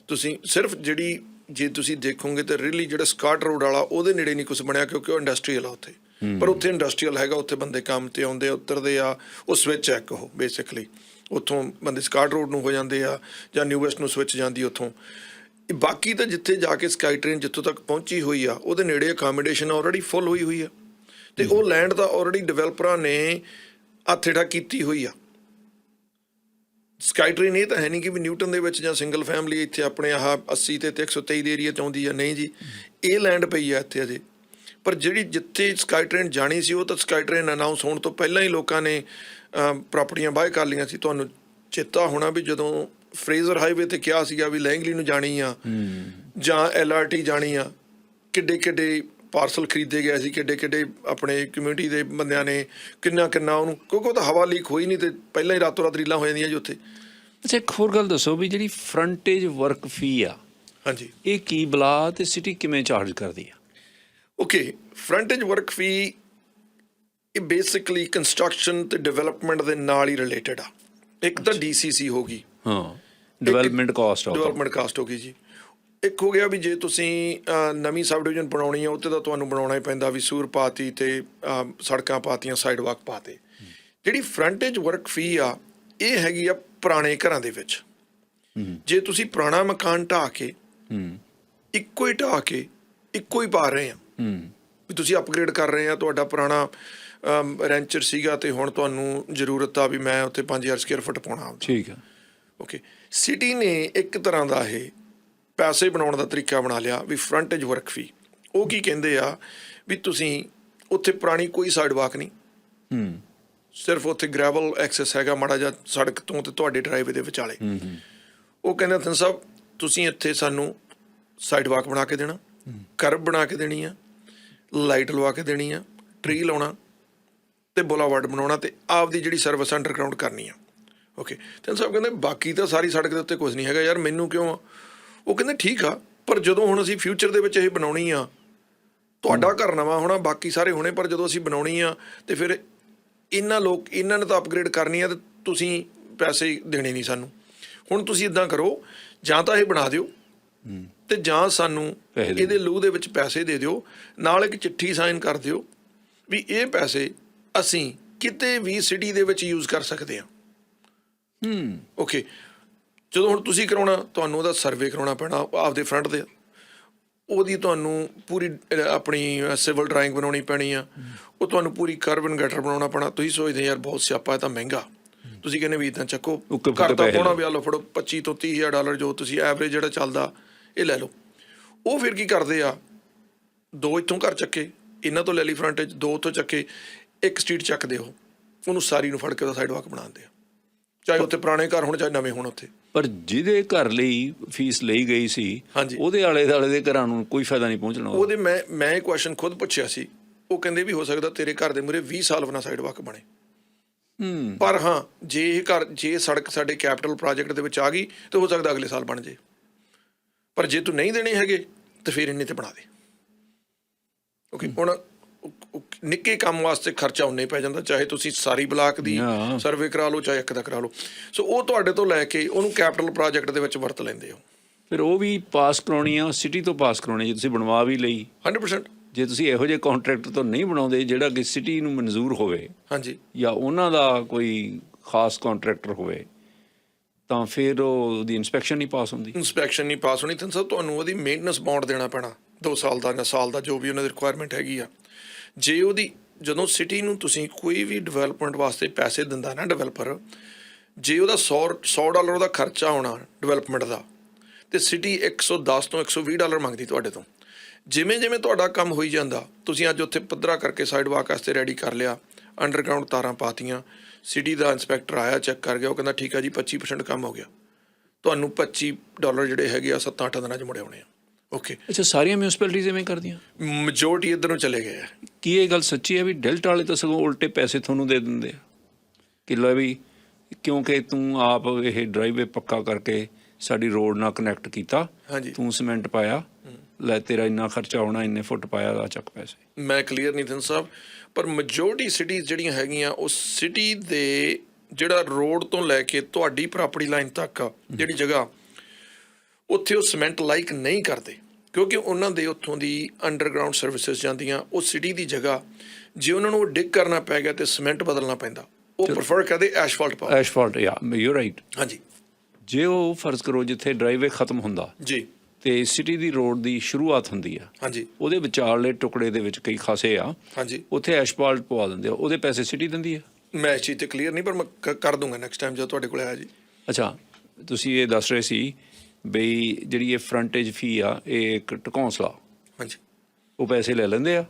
ਤੁਸੀਂ ਸਿਰਫ ਜਿਹੜੀ, ਜੇ ਤੁਸੀਂ ਦੇਖੋਗੇ ਤਾਂ ਰੀਅਲੀ ਜਿਹੜਾ ਸਕਾਟ ਰੋਡ ਵਾਲਾ ਉਹਦੇ ਨੇੜੇ ਨਹੀਂ ਕੁਛ ਬਣਿਆ, ਕਿਉਂਕਿ ਉਹ ਇੰਡਸਟਰੀਅਲ ਆ ਉੱਥੇ। ਪਰ ਉੱਥੇ ਇੰਡਸਟਰੀਅਲ ਹੈਗਾ, ਉੱਥੇ ਬੰਦੇ ਕੰਮ ਤੇ ਆਉਂਦੇ ਆ, ਉਤਰਦੇ ਆ, ਉਹ ਸਵਿਚ ਹੈ ਇੱਕ, ਉਹ ਬੇਸਿਕਲੀ ਉੱਥੋਂ ਬੰਦੇ ਸਕਾਟ ਰੋਡ ਨੂੰ ਹੋ ਜਾਂਦੇ ਆ ਜਾਂ ਨਿਊ ਵੈਸਟ ਨੂੰ ਸਵਿਚ ਜਾਂਦੀ ਉੱਥੋਂ। ਬਾਕੀ ਤਾਂ ਜਿੱਥੇ ਜਾ ਕੇ ਸਕਾਈ ਟ੍ਰੇਨ ਜਿੱਥੋਂ ਤੱਕ ਪਹੁੰਚੀ ਹੋਈ ਆ, ਉਹਦੇ ਨੇੜੇ ਅਕਾਮੀਡੇਸ਼ਨ ਆਲਰੇਡੀ ਫੁੱਲ ਹੋਈ ਹੋਈ ਆ, ਅਤੇ ਉਹ ਲੈਂਡ ਤਾਂ ਆਲਰੇਡੀ ਡਿਵੈਲਪਰਾਂ ਨੇ ਹੱਥ-ਹੇਠਾਂ ਕੀਤੀ ਹੋਈ ਆ। ਸਕਾਈ ਟ੍ਰੇਨ ਇਹ ਤਾਂ ਹੈ ਨਹੀਂ ਕਿ ਵੀ ਨਿਊਟਨ ਦੇ ਵਿੱਚ ਜਾਂ ਸਿੰਗਲ ਫੈਮਿਲੀ ਇੱਥੇ ਆਪਣੇ ਆਹ 80 ਤੇ 123 ਦੇ ਏਰੀਆ 'ਚ ਆਉਂਦੀ ਆ, ਨਹੀਂ ਜੀ, ਇਹ ਲੈਂਡ ਪਈ ਆ ਇੱਥੇ ਅਜੇ ਪਰ ਜਿਹੜੀ ਜਿੱਥੇ ਸਕਾਈ ਟ੍ਰੇਨ ਜਾਣੀ ਸੀ ਉਹ ਤਾਂ ਸਕਾਈ ਟ੍ਰੇਨ ਅਨਾਉਂਸ ਹੋਣ ਤੋਂ ਪਹਿਲਾਂ ਹੀ ਲੋਕਾਂ ਨੇ ਪ੍ਰਾਪਰਟੀਆਂ ਬਾਏ ਕਰ ਲਈਆਂ ਸੀ। ਤੁਹਾਨੂੰ ਚੇਤਾ ਹੋਣਾ ਵੀ ਜਦੋਂ ਫਰੇਜ਼ਰ ਹਾਈਵੇ ਤੇ ਕਿਹਾ ਸੀਗਾ ਵੀ ਲੈਂਗਲੀ ਨੂੰ ਜਾਣੀ ਆ ਜਾਂ LRT ਜਾਣੀ ਆ, ਕਿੱਡੇ ਕਿੱਡੇ ਪਾਰਸਲ ਖਰੀਦੇ ਗਏ ਸੀ, ਕਿੱਡੇ ਕਿੱਡੇ ਆਪਣੇ ਕਮਿਊਨਿਟੀ ਦੇ ਬੰਦਿਆਂ ਨੇ ਕਿੰਨਾ ਉਹਨੂੰ, ਕਿਉਂਕਿ ਉਹ ਤਾਂ ਹਵਾ ਲੀਕ ਹੋਈ ਨਹੀਂ ਤੇ ਪਹਿਲਾਂ ਹੀ ਰਾਤੋਂ ਰਾਤ ਰੀਲਾਂ ਹੋ ਜਾਂਦੀਆਂ ਜੀ ਉੱਥੇ। ਅੱਛਾ, ਇੱਕ ਹੋਰ ਗੱਲ ਦੱਸੋ ਵੀ ਜਿਹੜੀ ਫਰੰਟੇਜ ਵਰਕ ਫੀ ਆ, ਹਾਂਜੀ, ਇਹ ਕੀ ਬਲਾ ਤੇ ਸਿਟੀ ਕਿਵੇਂ ਚਾਰਜ ਕਰਦੀ ਆ? ਓਕੇ, ਫਰੰਟੇਜ ਵਰਕ ਫੀ ਇਹ ਬੇਸਿਕਲੀ ਕੰਸਟਰਕਸ਼ਨ ਤੇ ਡਿਵੈਲਪਮੈਂਟ ਦੇ ਨਾਲ ਹੀ ਰਿਲੇਟਡ ਆ। ਇੱਕ ਤਾਂ DCC ਹੋ ਗਈ, ਹਾਂ, ਡਿਵੈਲਪਮੈਂਟ ਕਾਸਟ ਹੋ ਗਈ ਜੀ। ਇੱਕ ਹੋ ਗਿਆ ਵੀ ਜੇ ਤੁਸੀਂ ਨਵੀਂ ਸਬ ਡਿਵੀਜ਼ਨ ਬਣਾਉਣੀ ਆ ਉੱਥੇ ਤਾਂ ਤੁਹਾਨੂੰ ਬਣਾਉਣਾ ਹੀ ਪੈਂਦਾ ਵੀ ਸੂਰ ਪਾਤੀ ਤੇ ਸੜਕਾਂ ਪਾਤੀਆਂ, ਸਾਈਡ ਵਾਕ ਪਾਤੇ। ਜਿਹੜੀ ਫਰੰਟੇਜ ਵਰਕ ਫੀ ਆ ਇਹ ਹੈਗੀ ਆ ਪੁਰਾਣੇ ਘਰਾਂ ਦੇ ਵਿੱਚ। ਜੇ ਤੁਸੀਂ ਪੁਰਾਣਾ ਮਕਾਨ ਢਾਹ ਕੇ ਇੱਕੋ ਹੀ ਪਾ ਰਹੇ ਆ ਵੀ ਤੁਸੀਂ ਅਪਗ੍ਰੇਡ ਕਰ ਰਹੇ ਆ, ਤੁਹਾਡਾ ਪੁਰਾਣਾ ਰੈਂਚਰ ਸੀਗਾ ਤੇ ਹੁਣ ਤੁਹਾਨੂੰ ਜ਼ਰੂਰਤ ਆ ਵੀ ਮੈਂ ਉੱਥੇ 5000 ਸਕੁਅਰ ਫੁੱਟ ਪਾਉਣਾ। ਠੀਕ ਆ, ਓਕੇ, ਸਿਟੀ ਨੇ ਇੱਕ ਤਰ੍ਹਾਂ ਦਾ ਇਹ ਪੈਸੇ ਬਣਾਉਣ ਦਾ ਤਰੀਕਾ ਬਣਾ ਲਿਆ ਵੀ ਫਰੰਟੇਜ ਵਰਕ ਫੀ। ਉਹ ਕੀ ਕਹਿੰਦੇ ਆ ਵੀ ਤੁਸੀਂ ਉੱਥੇ ਪੁਰਾਣੀ ਕੋਈ ਸਾਈਡ ਵਾਕ ਨਹੀਂ, ਸਿਰਫ ਉੱਥੇ ਗ੍ਰੈਵਲ ਐਕਸੈਸ ਹੈਗਾ ਮਾੜਾ ਜਿਹਾ ਸੜਕ ਤੋਂ ਤੇ ਤੁਹਾਡੇ ਡਰਾਈਵੇ ਦੇ ਵਿਚਾਲੇ। ਉਹ ਕਹਿੰਦੇ ਹਥਨ ਸਾਹਿਬ ਤੁਸੀਂ ਇੱਥੇ ਸਾਨੂੰ ਸਾਈਡ ਵਾਕ ਬਣਾ ਕੇ ਦੇਣਾ, ਕਰਬ ਬਣਾ ਕੇ ਦੇਣੀ ਆ, ਲਾਈਟ ਲਵਾ ਕੇ ਦੇਣੀ ਆ, ਟਰੀ ਲਾਉਣਾ ਤੇ ਬੁਲਾਵਰਡ ਬਣਾਉਣਾ ਤੇ ਆਪਦੀ ਜਿਹੜੀ ਸਰਵਿਸ ਅੰਡਰਗਰਾਊਂਡ ਕਰਨੀ ਆ। ਓਕੇ, ਤੇ ਸਾਹਿਬ ਕਹਿੰਦੇ ਬਾਕੀ ਤਾਂ ਸਾਰੀ ਸੜਕ ਦੇ ਉੱਤੇ ਕੁਝ ਨਹੀਂ ਹੈਗਾ ਯਾਰ, ਮੈਨੂੰ ਕਿਉਂ ਆ? ਉਹ ਕਹਿੰਦੇ ਠੀਕ ਆ, ਪਰ ਜਦੋਂ ਹੁਣ ਅਸੀਂ ਫਿਊਚਰ ਦੇ ਵਿੱਚ ਇਹ ਬਣਾਉਣੀ ਆ, ਤੁਹਾਡਾ ਘਰ ਨਵਾਂ ਹੋਣਾ, ਬਾਕੀ ਸਾਰੇ ਹੋਣੇ, ਪਰ ਜਦੋਂ ਅਸੀਂ ਬਣਾਉਣੀ ਆ ਤੇ ਫਿਰ ਇਹਨਾਂ ਨੇ ਤਾਂ ਅਪਗ੍ਰੇਡ ਕਰਨੀ ਆ ਤੇ ਤੁਸੀਂ ਪੈਸੇ ਦੇਣੇ ਨਹੀਂ ਸਾਨੂੰ। ਹੁਣ ਤੁਸੀਂ ਇੱਦਾਂ ਕਰੋ, ਜਾਂ ਤਾਂ ਇਹ ਬਣਾ ਦਿਓ ਤੇ ਜਾਂ ਸਾਨੂੰ ਇਹਦੇ ਲੂ ਦੇ ਵਿੱਚ ਪੈਸੇ ਦੇ ਦਿਓ, ਨਾਲ ਇੱਕ ਚਿੱਠੀ ਸਾਈਨ ਕਰ ਦਿਓ ਵੀ ਇਹ ਪੈਸੇ ਅਸੀਂ ਕਿਤੇ ਵੀ ਸਿਟੀ ਦੇ ਵਿੱਚ ਯੂਜ਼ ਕਰ ਸਕਦੇ ਹਾਂ। ਓਕੇ, ਜਦੋਂ ਹੁਣ ਤੁਸੀਂ ਕਰਾਉਣਾ ਤੁਹਾਨੂੰ ਉਹਦਾ ਸਰਵੇ ਕਰਾਉਣਾ ਪੈਣਾ ਆਪਦੇ ਫਰੰਟ ਦੇ, ਉਹਦੀ ਤੁਹਾਨੂੰ ਪੂਰੀ ਆਪਣੀ ਸਿਵਲ ਡਰਾਇੰਗ ਬਣਾਉਣੀ ਪੈਣੀ ਆ, ਉਹ ਤੁਹਾਨੂੰ ਪੂਰੀ ਕਰਬ ਐਂਡ ਗਟਰ ਬਣਾਉਣਾ ਪੈਣਾ। ਤੁਸੀਂ ਸੋਚਦੇ ਯਾਰ ਬਹੁਤ ਸਿਆਪਾ, ਇਹ ਤਾਂ ਮਹਿੰਗਾ। ਤੁਸੀਂ ਕਹਿੰਦੇ ਵੀ ਇੱਦਾਂ ਚੱਕੋ, ਘਰ ਦਾ ਪਾਉਣਾ ਵੀ ਆ ਲਓ, ਫੜੋ $25,000 ਤੋਂ $30,000 ਜੋ ਤੁਸੀਂ ਐਵਰੇਜ ਜਿਹੜਾ ਚੱਲਦਾ ਇਹ ਲੈ ਲਓ। ਉਹ ਫਿਰ ਕੀ ਕਰਦੇ ਆ, 2 ਇੱਥੋਂ ਘਰ ਚੱਕੇ, ਇਹਨਾਂ ਤੋਂ ਲੈ ਲਈ ਫਰੰਟੇਜ, 2 ਉੱਥੋਂ ਚੱਕੇ, ਇੱਕ ਸਟਰੀਟ ਚੱਕਦੇ ਉਹਨੂੰ ਸਾਰੀ ਨੂੰ ਫੜ ਕੇ ਉਹਦਾ ਸਾਈਡ ਵਾਕ ਬਣਾਉਂਦੇ ਆ, ਚਾਹੇ ਉੱਥੇ ਪੁਰਾਣੇ ਘਰ ਹੋਣ ਚਾਹੇ ਨਵੇਂ ਹੋਣ ਉੱਥੇ। ਪਰ ਜਿਹਦੇ ਘਰ ਲਈ ਫੀਸ ਲਈ ਗਈ ਸੀ ਉਹਦੇ ਆਲੇ ਦੁਆਲੇ ਦੇ ਘਰਾਂ ਨੂੰ ਕੋਈ ਫਾਇਦਾ ਨਹੀਂ ਪਹੁੰਚਣਾ। ਉਹਦੇ ਮੈਂ ਇਹ ਕੁਐਸਚਨ ਖੁਦ ਪੁੱਛਿਆ ਸੀ, ਉਹ ਕਹਿੰਦੇ ਵੀ ਹੋ ਸਕਦਾ ਤੇਰੇ ਘਰ ਦੇ ਮੂਹਰੇ 20 ਸਾਲ ਬਿਨਾਂ ਸਾਈਡ ਵਾਕ ਬਣੇ, ਪਰ ਹਾਂ ਜੇ ਸੜਕ ਸਾਡੇ ਕੈਪੀਟਲ ਪ੍ਰੋਜੈਕਟ ਦੇ ਵਿੱਚ ਆ ਗਈ ਤਾਂ ਹੋ ਸਕਦਾ ਅਗਲੇ ਸਾਲ ਬਣ ਜੇ, ਪਰ ਜੇ ਤੂੰ ਨਹੀਂ ਦੇਣੇ ਹੈਗੇ ਤਾਂ ਫਿਰ ਇੰਨੇ ਤੇ ਬਣਾ ਦੇ। ਓਕੇ, ਹੁਣ ਨਿੱਕੇ ਕੰਮ ਵਾਸਤੇ ਖਰਚਾ ਉਨਾ ਹੀ ਪੈ ਜਾਂਦਾ, ਚਾਹੇ ਤੁਸੀਂ ਸਾਰੀ ਬਲਾਕ ਦੀ ਸਰਵੇ ਕਰਾ ਲਓ ਚਾਹੇ ਇੱਕ ਦਾ ਕਰਾ ਲਓ। ਸੋ ਉਹ ਤੁਹਾਡੇ ਤੋਂ ਲੈ ਕੇ ਉਹਨੂੰ ਕੈਪੀਟਲ ਪ੍ਰੋਜੈਕਟ ਦੇ ਵਿੱਚ ਵਰਤ ਲੈਂਦੇ ਹੋ। ਫਿਰ ਉਹ ਵੀ ਪਾਸ ਕਰਾਉਣੀ ਆ, ਸਿਟੀ ਤੋਂ ਪਾਸ ਕਰਾਉਣੀ, ਜੇ ਤੁਸੀਂ ਬਣਵਾ ਵੀ ਲਈ 100%। ਜੇ ਤੁਸੀਂ ਇਹੋ ਜਿਹੇ ਕੰਟਰੈਕਟਰ ਤੋਂ ਨਹੀਂ ਬਣਾਉਂਦੇ ਜਿਹੜਾ ਕਿ ਸਿਟੀ ਨੂੰ ਮਨਜ਼ੂਰ ਹੋਵੇ, ਹਾਂਜੀ, ਜਾਂ ਉਹਨਾਂ ਦਾ ਕੋਈ ਖਾਸ ਕੰਟਰੈਕਟਰ ਹੋਵੇ, ਤਾਂ ਫਿਰ ਉਹਦੀ ਇੰਸਪੈਕਸ਼ਨ ਨਹੀਂ ਪਾਸ ਹੁੰਦੀ। ਇੰਸਪੈਕਸ਼ਨ ਨਹੀਂ ਪਾਸ ਹੋਣੀ ਤਾਂ ਸਰ ਤੁਹਾਨੂੰ ਉਹਦੀ ਮੇਨਟੇਨੈਂਸ ਬੌਂਡ ਦੇਣਾ ਪੈਣਾ 2 ਸਾਲ ਦਾ ਜਾਂ ਸਾਲ ਦਾ, ਜੋ ਵੀ ਉਹਨਾਂ ਦੀ ਰਿਕੁਆਇਰਮੈਂਟ ਹੈਗੀ ਆ। ਜੇ ਉਹਦੀ ਜਦੋਂ ਸਿਟੀ ਨੂੰ ਤੁਸੀਂ ਕੋਈ ਵੀ ਡਿਵੈਲਪਮੈਂਟ ਵਾਸਤੇ ਪੈਸੇ ਦਿੰਦਾ ਨਾ ਡਿਵੈਲਪਰ, ਜੇ ਉਹਦਾ $100 ਉਹਦਾ ਖਰਚਾ ਹੋਣਾ ਡਿਵੈਲਪਮੈਂਟ ਦਾ, ਤੇ ਸਿਟੀ $110 ਤੋਂ $120 ਮੰਗਦੀ ਤੁਹਾਡੇ ਤੋਂ। ਜਿਵੇਂ ਜਿਵੇਂ ਤੁਹਾਡਾ ਕੰਮ ਹੋਈ ਜਾਂਦਾ, ਤੁਸੀਂ ਅੱਜ ਉੱਥੇ ਪੱਧਰਾ ਕਰਕੇ ਸਾਈਡ ਵਾਕ ਵਾਸਤੇ ਰੈਡੀ ਕਰ ਲਿਆ, ਅੰਡਰਗਰਾਊਂਡ ਤਾਰਾਂ ਪਾਤੀਆਂ, ਸਿਟੀ ਦਾ ਇੰਸਪੈਕਟਰ ਆਇਆ, ਚੈੱਕ ਕਰ ਗਿਆ, ਉਹ ਕਹਿੰਦਾ ਠੀਕ ਆ ਜੀ 25% ਕੰਮ ਹੋ ਗਿਆ, ਤੁਹਾਨੂੰ $25 ਜਿਹੜੇ ਹੈਗੇ ਆ 7-8 ਦਿਨਾਂ 'ਚ ਮੁੜੇ ਆਉਣੇ ਆ। ਓਕੇ, ਅੱਛਾ, ਸਾਰੀਆਂ ਮਿਊਨਿਸਪੈਲਿਟੀਜ਼ ਐਵੇਂ ਕਰਦੀਆਂ? ਮੈਜੋਰਟੀ ਇੱਧਰ ਨੂੰ ਚਲੇ ਗਏ ਆ। ਕੀ ਇਹ ਗੱਲ ਸੱਚੀ ਹੈ ਵੀ ਡੈਲਟਾ ਵਾਲੇ ਤਾਂ ਸਗੋਂ ਉਲਟੇ ਪੈਸੇ ਤੁਹਾਨੂੰ ਦੇ ਦਿੰਦੇ ਆ ਕਿ ਲੈ ਵੀ ਕਿਉਂਕਿ ਤੂੰ ਆਪ ਇਹ ਡਰਾਈਵੇ ਪੱਕਾ ਕਰਕੇ ਸਾਡੀ ਰੋਡ ਨਾਲ ਕਨੈਕਟ ਕੀਤਾ, ਤੂੰ ਸੀਮੈਂਟ ਪਾਇਆ, ਲੈ ਤੇਰਾ ਇੰਨਾ ਖਰਚਾ ਹੋਣਾ, ਇੰਨੇ ਫੁੱਟ ਪਾਇਆ ਦਾ ਚੱਕ ਪੈਸੇ। ਮੈਂ ਕਲੀਅਰ ਨਹੀਂ ਥਨ ਸਾਹਿਬ, ਪਰ ਮੈਜੋਰਟੀ ਸਿਟੀਜ਼ ਜਿਹੜੀਆਂ ਹੈਗੀਆਂ ਉਹ ਸਿਟੀ ਦੇ ਜਿਹੜਾ ਰੋਡ ਤੋਂ ਲੈ ਕੇ ਤੁਹਾਡੀ ਪ੍ਰਾਪਰਟੀ ਲਾਈਨ ਤੱਕ ਜਿਹੜੀ ਜਗ੍ਹਾ, ਉੱਥੇ ਉਹ ਸੀਮੈਂਟ ਲਾਈਕ ਨਹੀਂ ਕਰਦੇ, ਕਿਉਂਕਿ ਉਹਨਾਂ ਦੇ ਉੱਥੋਂ ਦੀ ਅੰਡਰਗਰਾਊਂਡ ਸਰਵਿਸਿਜ਼ ਜਾਂਦੀਆਂ। ਉਹ ਸਿਟੀ ਦੀ ਜਗ੍ਹਾ ਜੇ ਉਹਨਾਂ ਨੂੰ ਡਿੱਗ ਕਰਨਾ ਪੈ ਗਿਆ ਤੇ ਸੀਮੈਂਟ ਬਦਲਣਾ ਪੈਂਦਾ, ਉਹ ਪ੍ਰੈਫਰ ਕਰਦੇ ਐਸ਼ਫਾਲਟ ਪਾ। ਐਸ਼ਫਾਲਟ, ਯਾ ਯੂ ਰਾਈਟ। ਹਾਂਜੀ, ਜੇ ਉਹ ਫਰਜ਼ ਕਰੋ ਜਿੱਥੇ ਡਰਾਈਵੇ ਖਤਮ ਹੁੰਦਾ ਜੀ ਤੇ ਸਿਟੀ ਦੀ ਰੋਡ ਦੀ ਸ਼ੁਰੂਆਤ ਹੁੰਦੀ ਆ, ਹਾਂਜੀ, ਉਹਦੇ ਵਿਚਾਲੇ ਟੁਕੜੇ ਦੇ ਵਿੱਚ ਕਈ ਖਾਸੇ ਆ, ਹਾਂਜੀ, ਉੱਥੇ ਐਸ਼ਫਾਲਟ ਪਵਾ ਦਿੰਦੇ ਆ, ਉਹਦੇ ਪੈਸੇ ਸਿਟੀ ਦਿੰਦੀ ਆ। ਮੈਂ ਇਸ ਚੀਜ਼ ਤੇ ਕਲੀਅਰ ਨਹੀਂ, ਪਰ ਮੈਂ ਕਰ ਦੂੰਗਾ ਨੈਕਸਟ ਟਾਈਮ ਜਦੋਂ ਤੁਹਾਡੇ ਕੋਲ ਆਇਆ ਜੀ। ਅੱਛਾ, ਤੁਸੀਂ ਇਹ ਦੱਸ ਰਹੇ ਸੀ ਬਈ ਜਿਹੜੀ ਇਹ ਫਰੰਟੇਜ ਫੀ ਆ ਇਹ ਇੱਕ ਢਕੌਂਸਲਾ, ਹਾਂਜੀ, ਉਹ ਪੈਸੇ ਲੈ ਲੈਂਦੇ ਆ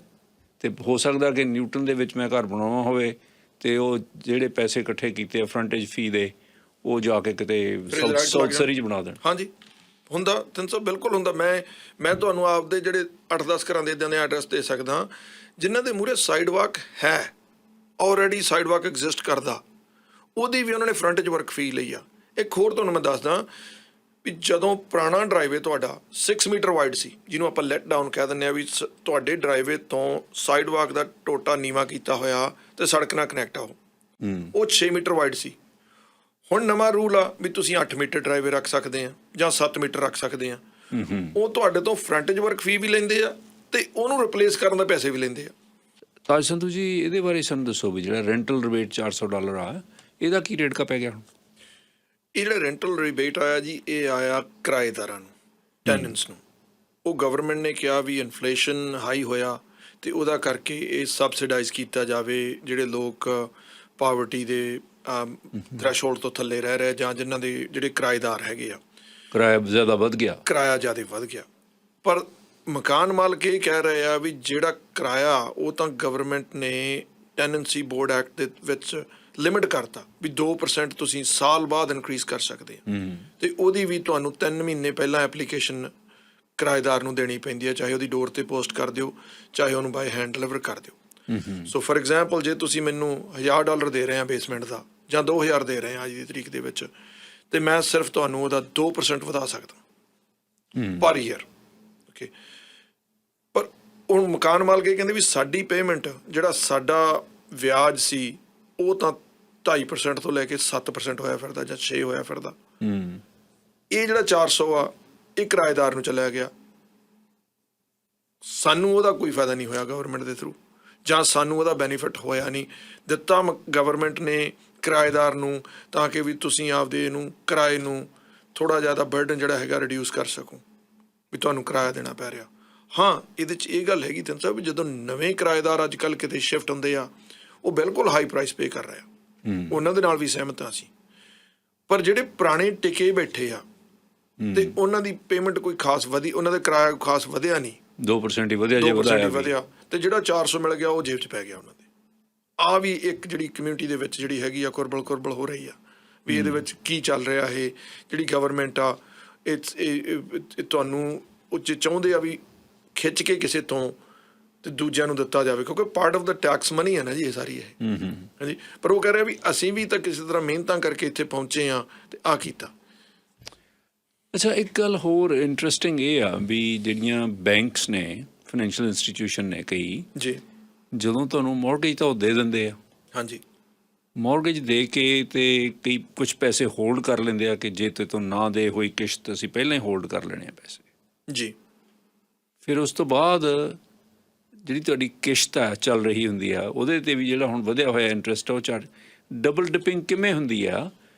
ਤੇ ਹੋ ਸਕਦਾ ਕਿ ਨਿਊਟਨ ਦੇ ਵਿੱਚ ਮੈਂ ਘਰ ਬਣਾਉਣਾ ਹੋਵੇ ਤੇ ਉਹ ਜਿਹੜੇ ਪੈਸੇ ਇਕੱਠੇ ਕੀਤੇ ਫਰੰਟੇਜ ਫੀ ਦੇ ਉਹ ਜਾ ਕੇ ਕਿਤੇ ਸਾਊਥ ਸਰੀ 'ਚ ਬਣਾ ਦੇਣ। ਹਾਂਜੀ ਹੁੰਦਾ 300 ਬਿਲਕੁਲ ਹੁੰਦਾ। ਮੈਂ ਤੁਹਾਨੂੰ ਆਪਦੇ ਜਿਹੜੇ 8-10 ਘਰਾਂ ਦੇ ਇੱਦਾਂ ਦੇ ਐਡਰੈਸ ਦੇ ਸਕਦਾ ਜਿਨ੍ਹਾਂ ਦੇ ਮੂਹਰੇ ਸਾਈਡ ਵਾਕ ਹੈ, ਆਲਰੇਡੀ ਸਾਈਡ ਵਾਕ ਐਗਜ਼ਿਸਟ ਕਰਦਾ, ਉਹਦੀ ਵੀ ਉਹਨਾਂ ਨੇ ਫਰੰਟੇਜ ਵਰਕ ਫੀ ਲਈ ਆ। ਇੱਕ ਹੋਰ ਤੁਹਾਨੂੰ ਮੈਂ ਦੱਸਦਾ ਵੀ ਜਦੋਂ ਪੁਰਾਣਾ ਡਰਾਈਵੇ ਤੁਹਾਡਾ 6 ਮੀਟਰ ਵਾਈਡ ਸੀ, ਜਿਹਨੂੰ ਆਪਾਂ ਲੈਟ ਡਾਊਨ ਕਹਿ ਦਿੰਦੇ ਹਾਂ, ਵੀ ਤੁਹਾਡੇ ਡਰਾਈਵੇ ਤੋਂ ਸਾਈਡ ਵਾਕ ਦਾ ਟੋਟਾ ਨੀਵਾ ਕੀਤਾ ਹੋਇਆ ਤੇ ਸੜਕ ਨਾਲ ਕਨੈਕਟ ਆ, ਉਹ 6 ਮੀਟਰ ਵਾਈਡ ਸੀ। ਹੁਣ ਨਵਾਂ ਰੂਲ ਆ ਵੀ ਤੁਸੀਂ 8 ਮੀਟਰ ਡਰਾਈਵੇ ਰੱਖ ਸਕਦੇ ਆ ਜਾਂ 7 ਮੀਟਰ ਰੱਖ ਸਕਦੇ ਆ। ਉਹ ਤੁਹਾਡੇ ਤੋਂ ਫਰੰਟੇਜ ਵਰਕ ਫੀ ਵੀ ਲੈਂਦੇ ਆ ਤੇ ਉਹਨੂੰ ਰਿਪਲੇਸ ਕਰਨ ਦਾ ਪੈਸੇ ਵੀ ਲੈਂਦੇ ਆ। ਤਾਜ ਸੰਧੂ ਜੀ, ਇਹਦੇ ਬਾਰੇ ਸਾਨੂੰ ਦੱਸੋ ਵੀ ਜਿਹੜਾ ਰੈਂਟਲ ਰਿਬੇਟ $400 ਆ, ਇਹਦਾ ਕੀ ਰੇਟ ਕਾ ਪੈ ਗਿਆ ਹੁਣ? ਇਹ ਜਿਹੜਾ ਰੈਂਟਲ ਰਿਬੇਟ ਆਇਆ ਜੀ, ਇਹ ਆਇਆ ਕਿਰਾਏਦਾਰਾਂ ਨੂੰ, ਟੈਨੈਂਟਸ ਨੂੰ। ਉਹ ਗਵਰਨਮੈਂਟ ਨੇ ਕਿਹਾ ਵੀ ਇਨਫਲੇਸ਼ਨ ਹਾਈ ਹੋਇਆ ਤੇ ਉਹਦਾ ਕਰਕੇ ਇਹ ਸਬਸਿਡਾਈਜ਼ ਕੀਤਾ ਜਾਵੇ ਜਿਹੜੇ ਲੋਕ ਪਾਵਰਟੀ ਦੇ ਥ੍ਰੈਸ਼ਹੋਲਡ ਤੋਂ ਥੱਲੇ ਰਹਿ ਰਹੇ ਜਾਂ ਜਿਨ੍ਹਾਂ ਦੇ ਜਿਹੜੇ ਕਿਰਾਏਦਾਰ ਹੈਗੇ ਆ। ਕਿਰਾਇਆ ਜ਼ਿਆਦਾ ਵੱਧ ਗਿਆ। ਕਿਰਾਇਆ ਜ਼ਿਆਦਾ ਵੱਧ ਗਿਆ, ਪਰ ਮਕਾਨ ਮਾਲਕ ਇਹ ਕਹਿ ਰਹੇ ਆ ਵੀ ਜਿਹੜਾ ਕਿਰਾਇਆ ਉਹ ਤਾਂ ਗਵਰਨਮੈਂਟ ਨੇ ਟੈਨੈਂਸੀ ਬੋਰਡ ਐਕਟ ਦੇ ਵਿੱਚ ਲਿਮਿਟ ਕਰਤਾ ਵੀ 2% ਤੁਸੀਂ ਸਾਲ ਬਾਅਦ ਇਨਕਰੀਜ਼ ਕਰ ਸਕਦੇ ਆ, ਤੇ ਉਹਦੀ ਵੀ ਤੁਹਾਨੂੰ 3 ਮਹੀਨੇ ਪਹਿਲਾਂ ਐਪਲੀਕੇਸ਼ਨ ਕਿਰਾਏਦਾਰ ਨੂੰ ਦੇਣੀ ਪੈਂਦੀ ਹੈ, ਚਾਹੇ ਉਹਦੀ ਡੋਰ ਤੇ ਪੋਸਟ ਕਰ ਦਿਓ, ਚਾਹੇ ਉਹਨੂੰ ਬਾਈ ਹੈਂਡ ਡਿਲੀਵਰ ਕਰ ਦਿਓ। ਸੋ ਫॉर ਐਗਜ਼ਾਮਪਲ ਜੇ ਤੁਸੀਂ ਮੈਨੂੰ $1000 ਦੇ ਰਹੇ ਆ ਬੇਸਮੈਂਟ ਦਾ ਜਾਂ 2000 ਦੇ ਰਹੇ ਆ ਅੱਜ ਦੀ ਤਰੀਕ ਦੇ ਵਿੱਚ, ਤੇ ਮੈਂ ਸਿਰਫ ਤੁਹਾਨੂੰ ਉਹਦਾ 2% ਵਧਾ ਸਕਦਾ ਪਰ ਈਅਰ। ਓਕੇ, ਪਰ ਹੁਣ ਮਕਾਨ ਮਾਲਕ ਇਹ ਕਹਿੰਦੇ ਵੀ ਸਾਡੀ ਪੇਮੈਂਟ, ਜਿਹੜਾ ਸਾਡਾ ਵਿਆਜ ਸੀ ਉਹ ਤਾਂ 2.5% ਤੋਂ ਲੈ ਕੇ 7% ਹੋਇਆ ਫਿਰਦਾ ਜਾਂ 6 ਹੋਇਆ ਫਿਰਦਾ। ਇਹ ਜਿਹੜਾ 400 ਆ ਇਹ ਕਿਰਾਏਦਾਰ ਨੂੰ ਚਲਿਆ ਗਿਆ, ਸਾਨੂੰ ਉਹਦਾ ਕੋਈ ਫਾਇਦਾ ਨਹੀਂ ਹੋਇਆ ਗਵਰਨਮੈਂਟ ਦੇ ਥਰੂ, ਜਾਂ ਸਾਨੂੰ ਉਹਦਾ ਬੈਨੀਫਿਟ ਹੋਇਆ ਨਹੀਂ ਦਿੱਤਾ ਗਵਰਨਮੈਂਟ ਨੇ ਕਿਰਾਏਦਾਰ ਨੂੰ, ਤਾਂ ਕਿ ਵੀ ਤੁਸੀਂ ਆਪਦੇ ਇਹਨੂੰ ਕਿਰਾਏ ਨੂੰ ਥੋੜ੍ਹਾ ਜਿਆਦਾ ਬਰਡਨ ਜਿਹੜਾ ਹੈਗਾ ਰਿਡਿਊਸ ਕਰ ਸਕੋ, ਵੀ ਤੁਹਾਨੂੰ ਕਿਰਾਇਆ ਦੇਣਾ ਪੈ ਰਿਹਾ। ਹਾਂ, ਇਹਦੇ 'ਚ ਇਹ ਗੱਲ ਹੈਗੀ ਤਿੰਨ ਸਾਹਿਬ ਵੀ ਜਦੋਂ ਨਵੇਂ ਕਿਰਾਏਦਾਰ ਅੱਜ ਕੱਲ੍ਹ ਕਿਤੇ ਸ਼ਿਫਟ ਹੁੰਦੇ ਆ ਉਹ ਬਿਲਕੁਲ ਹਾਈ ਪ੍ਰਾਈਸ ਪੇ ਕਰ ਰਹੇ ਆ, ਉਹਨਾਂ ਦੇ ਨਾਲ ਵੀ ਸਹਿਮਤ ਹਾਂ ਅਸੀਂ। ਪਰ ਜਿਹੜੇ ਪੁਰਾਣੇ ਟਿਕੇ ਬੈਠੇ ਆ ਤੇ ਉਹਨਾਂ ਦੀ ਪੇਮੈਂਟ ਕੋਈ ਖਾਸ ਵਧੀ, ਉਹਨਾਂ ਦਾ ਕਿਰਾਇਆ ਖਾਸ ਵਧਿਆ ਨਹੀਂ, 2% ਹੀ ਵਧਿਆ, ਜੇ ਵਧਿਆ, ਤੇ ਜਿਹੜਾ 400 ਮਿਲ ਗਿਆ ਉਹ ਜੇਬ 'ਚ ਪੈ ਗਿਆ ਉਹਨਾਂ ਦੇ। ਆਹ ਵੀ ਇੱਕ ਜਿਹੜੀ ਕਮਿਊਨਿਟੀ ਦੇ ਵਿੱਚ ਜਿਹੜੀ ਹੈਗੀ ਆ ਕੁਰਬਲ ਹੋ ਰਹੀ ਆ ਵੀ ਇਹਦੇ ਵਿੱਚ ਕੀ ਚੱਲ ਰਿਹਾ। ਇਹ ਜਿਹੜੀ ਗਵਰਨਮੈਂਟ ਆ ਇਹ ਤੁਹਾਨੂੰ ਉਹ ਚਾਹੁੰਦੇ ਆ ਵੀ ਖਿੱਚ ਕੇ ਕਿਸੇ ਤੋਂ ਤੇ ਦੂਜਿਆਂ ਨੂੰ ਦਿੱਤਾ ਜਾਵੇ, ਕਿਉਂਕਿ ਪਾਰਟ ਆਫ ਦਾ ਟੈਕਸ ਮਨੀ ਹੈ ਨਾ ਜੀ ਇਹ ਸਾਰੀ ਇਹ। ਹਾਂਜੀ, ਪਰ ਉਹ ਕਹਿ ਰਿਹਾ ਵੀ ਅਸੀਂ ਵੀ ਤਾਂ ਕਿਸੇ ਤਰ੍ਹਾਂ ਮਿਹਨਤਾਂ ਕਰਕੇ ਇੱਥੇ ਪਹੁੰਚੇ ਆ ਤੇ ਆਹ ਕੀਤਾ। ਅੱਛਾ, ਇੱਕ ਗੱਲ ਹੋਰ ਇੰਟਰਸਟਿੰਗ ਇਹ ਆ ਵੀ ਜਿਹੜੀਆਂ ਬੈਂਕਸ ਨੇ, ਫਾਈਨੈਂਸ਼ੀਅਲ ਇੰਸਟੀਟਿਊਸ਼ਨ ਨੇ ਕਈ ਜੀ, ਜਦੋਂ ਤੁਹਾਨੂੰ ਮੌਰਗੇਜ ਤਾਂ ਉਹ ਦੇ ਦਿੰਦੇ ਆ। ਹਾਂਜੀ, ਮੌਰਗੇਜ ਦੇ ਕੇ ਤੇ ਕਈ ਕੁਝ ਪੈਸੇ ਹੋਲਡ ਕਰ ਲੈਂਦੇ ਆ ਕਿ ਜੇ ਤੇ ਤੋਂ ਨਾ ਦੇ ਹੋਈ ਕਿਸ਼ਤ ਅਸੀਂ ਪਹਿਲਾਂ ਹੀ ਹੋਲਡ ਕਰ ਲੈਣੇ ਆ ਪੈਸੇ ਜੀ। ਫਿਰ ਉਸ ਤੋਂ ਬਾਅਦ ਜਿਹੜੀ ਤੁਹਾਡੀ ਕਿਸ਼ਤ ਆ ਚੱਲ ਰਹੀ ਹੁੰਦੀ ਆ ਉਹਦੇ 'ਤੇ ਵੀ ਜਿਹੜਾ ਹੁਣ ਵਧਿਆ ਹੋਇਆ ਇੰਟਰਸਟ ਉਹ ਚੜ ਡਬਲ ਡਿਪਿੰਗ ਕਿਵੇਂ ਹੁੰਦੀ ਆ,